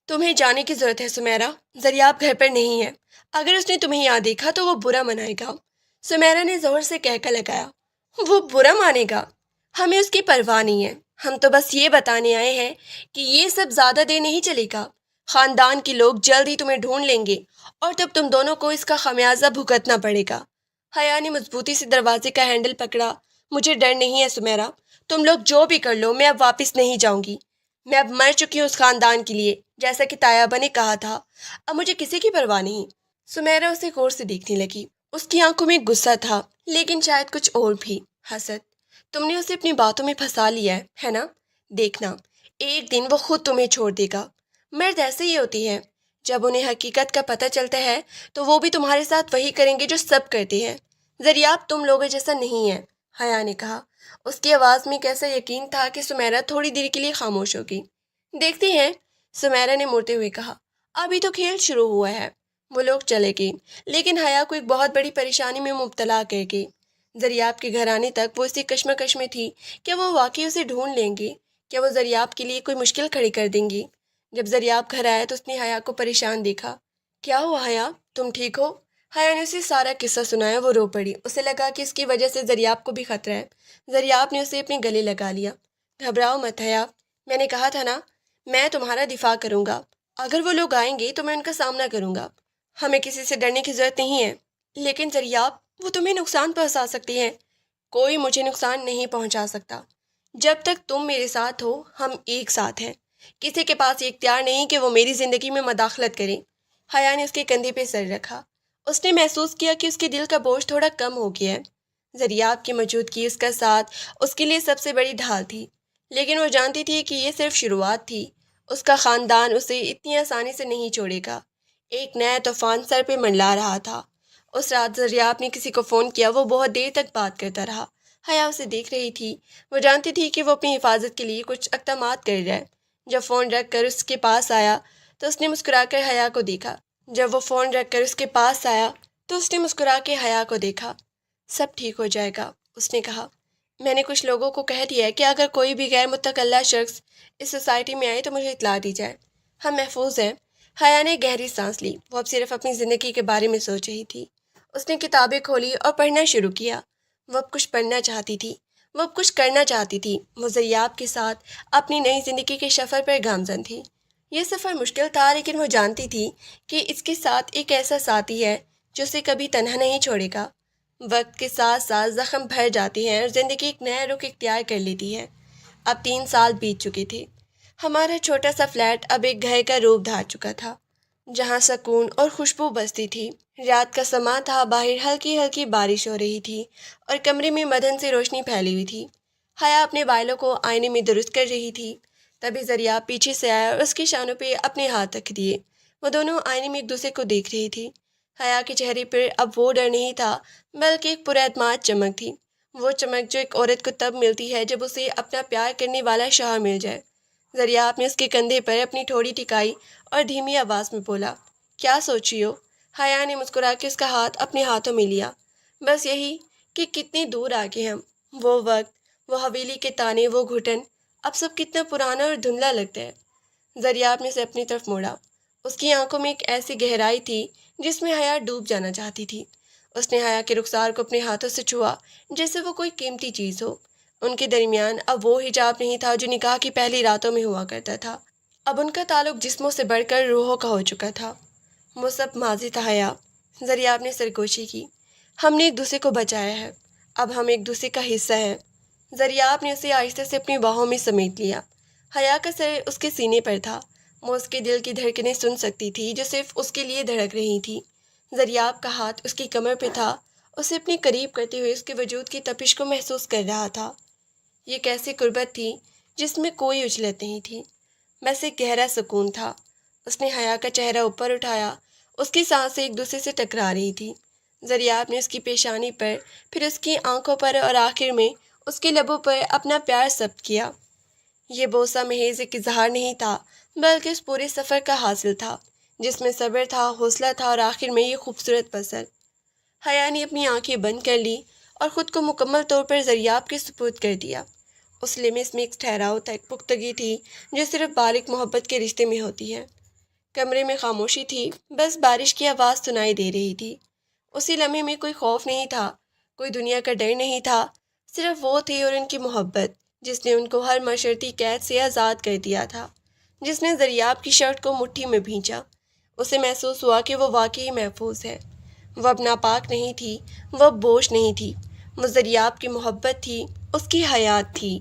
تمہیں جانے کی ضرورت ہے سمیرا۔ زریاب گھر پر نہیں ہے۔ اگر اس نے تمہیں یہاں دیکھا تو وہ برا منائے گا۔ سمیرا نے زور سے کہہ کر لگایا۔ وہ برا مانے گا؟ ہمیں اس کی پرواہ نہیں ہے۔ ہم تو بس یہ بتانے آئے ہیں کہ یہ سب زیادہ دیر نہیں چلے گا۔ خاندان کے لوگ جلد ہی تمہیں ڈھونڈ لیں گے اور تب تم دونوں کو اس کا خمیازہ بھگتنا پڑے گا۔ حیا نے مضبوطی سے دروازے کا ہینڈل پکڑا۔ مجھے ڈر نہیں ہے سمیرا، تم لوگ جو بھی کر لو میں اب واپس نہیں جاؤں گی۔ میں اب مر چکی ہوں اس خاندان کے لیے، جیسا کہ طیبہ نے کہا تھا۔ اب مجھے کسی کی پرواہ نہیں۔ سمیرا اسے غور سے دیکھنے لگی۔ اس کی آنکھوں میں غصہ تھا، لیکن شاید کچھ اور بھی، حسد۔ تم نے اسے اپنی باتوں میں پھنسا لیا ہے نا؟ دیکھنا ایک دن وہ خود تمہیں چھوڑ دے گا۔ مرد ایسے ہی ہوتی ہے، جب انہیں حقیقت کا پتہ چلتا ہے تو وہ بھی تمہارے ساتھ وہی کریں گے جو سب کرتے ہیں۔ زریاب تم لوگوں جیسا نہیں ہے، حیا نے کہا۔ اس کی آواز میں ایک ایسا یقین تھا کہ سمیرا تھوڑی دیر کے لیے خاموش ہو گئی۔ دیکھتے ہیں، سمیرا نے مڑتے ہوئے کہا۔ ابھی تو کھیل شروع ہوا ہے۔ وہ لوگ چلے گئے، لیکن حیا کو ایک بہت بڑی پریشانی میں مبتلا کر گئی۔ زریاب کے گھر آنے تک وہ اسی کشمکش میں تھی کہ وہ واقعی اسے ڈھونڈ لیں گے، کیا وہ زریاب کے لیے کوئی مشکل کھڑی کر دیں گی۔ جب زریاب گھر آیا تو اس نے حیا کو پریشان دیکھا۔ کیا ہوا حیا، تم ٹھیک ہو؟ حیا نے اسے سارا قصہ سنایا۔ وہ رو پڑی۔ اسے لگا کہ اس کی وجہ سے زریاب کو بھی خطرہ ہے۔ زریاب نے اسے اپنے گلے لگا لیا۔ گھبراؤ مت حیا، میں نے کہا تھا نا، میں تمہارا دفاع کروں گا۔ اگر وہ لوگ آئیں گے تو میں ان کا سامنا کروں گا۔ ہمیں کسی سے ڈرنے کی ضرورت نہیں ہے۔ لیکن زریاب، وہ تمہیں نقصان پہنچا سکتے ہیں۔ کوئی مجھے نقصان نہیں پہنچا سکتا۔ جب تک تم میرے ساتھ ہو ہم ایک ساتھ ہیں۔ کسی کے پاس یہ اختیار نہیں کہ وہ میری زندگی میں مداخلت کرے۔ حیا نے اس کے کندھے پہ سر رکھا۔ اس نے محسوس کیا کہ اس کے دل کا بوجھ تھوڑا کم ہو گیا ہے۔ زریاب کی موجودگی، اس کا ساتھ، اس کے لیے سب سے بڑی ڈھال تھی، لیکن وہ جانتی تھی کہ یہ صرف شروعات تھی۔ اس کا خاندان اسے اتنی آسانی سے نہیں چھوڑے گا۔ ایک نیا طوفان سر پہ منڈلا رہا تھا۔ اس رات زریاب نے کسی کو فون کیا۔ وہ بہت دیر تک بات کرتا رہا۔ حیا اسے دیکھ رہی تھی۔ وہ جانتی تھی کہ وہ اپنی حفاظت کے لیے کچھ اقدامات کر رہا ہے۔ جب فون رکھ کر اس کے پاس آیا تو اس نے مسکرا کر حیا کو دیکھا۔ سب ٹھیک ہو جائے گا، اس نے کہا۔ میں نے کچھ لوگوں کو کہہ دیا ہے کہ اگر کوئی بھی غیر متکلہ شخص اس سوسائٹی میں آئے تو مجھے اطلاع دی جائے۔ ہم محفوظ ہیں۔ حیا نے گہری سانس لی۔ وہ اب صرف اپنی زندگی کے بارے میں سوچ رہی تھی۔ اس نے کتابیں کھولی اور پڑھنا شروع کیا۔ وہ اب کچھ پڑھنا چاہتی تھی، وہ اب کچھ کرنا چاہتی تھی۔ وہ زریاب کے ساتھ اپنی نئی زندگی کے سفر پر گامزن تھی۔ یہ سفر مشکل تھا، لیکن وہ جانتی تھی کہ اس کے ساتھ ایک ایسا ساتھی ہے جو اسے کبھی تنہا نہیں چھوڑے گا۔ وقت کے ساتھ ساتھ زخم بھر جاتے ہیں اور زندگی ایک نیا رخ اختیار کر لیتی ہے۔ اب 3 سال بیت چکے تھے۔ ہمارا چھوٹا سا فلیٹ اب ایک گھر کا روپ دھار چکا تھا، جہاں سکون اور خوشبو بستی تھی۔ رات کا سماں تھا، باہر ہلکی ہلکی بارش ہو رہی تھی اور کمرے میں مدھن سے روشنی پھیلی ہوئی تھی۔ حیا اپنے بالوں کو آئینے میں درست کر رہی تھی، تبھی زریاب پیچھے سے آیا اور اس کی شانوں پہ اپنے ہاتھ رکھ دیے۔ وہ دونوں آئینے میں ایک دوسرے کو دیکھ رہی تھی۔ حیا کے چہرے پر اب وہ ڈر نہیں تھا، بلکہ ایک پراعتماد چمک تھی، وہ چمک جو ایک عورت کو تب ملتی ہے جب اسے اپنا پیار کرنے والا شوہر مل جائے۔ زریاب نے اس کے کندھے پر اپنی ٹھوڑی ٹکائی اور دھیمی آواز میں بولا، کیا سوچی ہو؟ حیا نے مسکرا کے اس کا ہاتھ اپنے ہاتھوں میں لیا۔ بس یہی کہ کتنی دور آ گئے ہم۔ وہ وقت، وہ حویلی کے تانے، وہ گھٹن، اب سب کتنا پرانا اور دھندلا لگتا ہے۔ زریاب نے اسے اپنی طرف موڑا۔ اس کی آنکھوں میں ایک ایسی گہرائی تھی جس میں حیا ڈوب جانا چاہتی تھی۔ اس نے حیا کے رخسار کو اپنے ہاتھوں سے چھوا جیسے وہ کوئی قیمتی چیز ہو۔ ان کے درمیان اب وہ حجاب نہیں تھا جو نکاح کی پہلی راتوں میں ہوا کرتا تھا۔ اب ان کا تعلق جسموں سے بڑھ کر روحوں کا ہو چکا تھا۔ وہ سب ماضی تھا حیا، ذریعہ نے سرگوشی کی۔ ہم نے ایک دوسرے کو بچایا ہے، اب ہم ایک دوسرے کا حصہ ہیں۔ ذریعہ نے اسے آہستہ سے اپنی باہوں میں سمیٹ لیا۔ حیا کا سر اس کے سینے پر تھا، وہ اس کے دل کی دھڑکنیں سن سکتی تھی جو صرف اس کے لیے دھڑک رہی تھی۔ ذریعہ کا ہاتھ اس کی کمر پہ تھا، اسے اپنے قریب کرتے ہوئے اس کے وجود کی تپش کو محسوس کر رہا تھا۔ یہ کیسی قربت تھی جس میں کوئی اجلت نہیں تھی، بس ایک گہرا سکون تھا۔ اس نے حیا کا چہرہ اوپر اٹھایا، اس کی سانسیں ایک دوسرے سے ٹکرا رہی تھی۔ ذریعہ نے اس کی پیشانی پر، پھر اس کی آنکھوں پر اور آخر میں اس کے لبوں پر اپنا پیار ضبط کیا۔ یہ بوسہ محض ایک اظہار نہیں تھا، بلکہ اس پورے سفر کا حاصل تھا، جس میں صبر تھا، حوصلہ تھا اور آخر میں یہ خوبصورت پسر۔ حیا نے اپنی آنکھیں بند کر لی اور خود کو مکمل طور پر ذریعہ کے سپرد کر دیا۔ اس لمس میں ایک ٹھہراؤ تھا، ایک پختگی تھی جو صرف بالغ محبت کے رشتے میں ہوتی ہے۔ کمرے میں خاموشی تھی، بس بارش کی آواز سنائی دے رہی تھی۔ اسی لمحے میں کوئی خوف نہیں تھا، کوئی دنیا کا ڈر نہیں تھا، صرف وہ تھے اور ان کی محبت، جس نے ان کو ہر معاشرتی قید سے آزاد کر دیا تھا۔ جس نے ذریعہ کی شرٹ کو مٹھی میں بھینچا، اسے محسوس ہوا کہ وہ واقعی محفوظ ہے۔ وہ اب ناپاک نہیں تھی، وہ اب بوجھ نہیں تھی، وہ ذریعہ کی محبت تھی، اس کی حیات تھی۔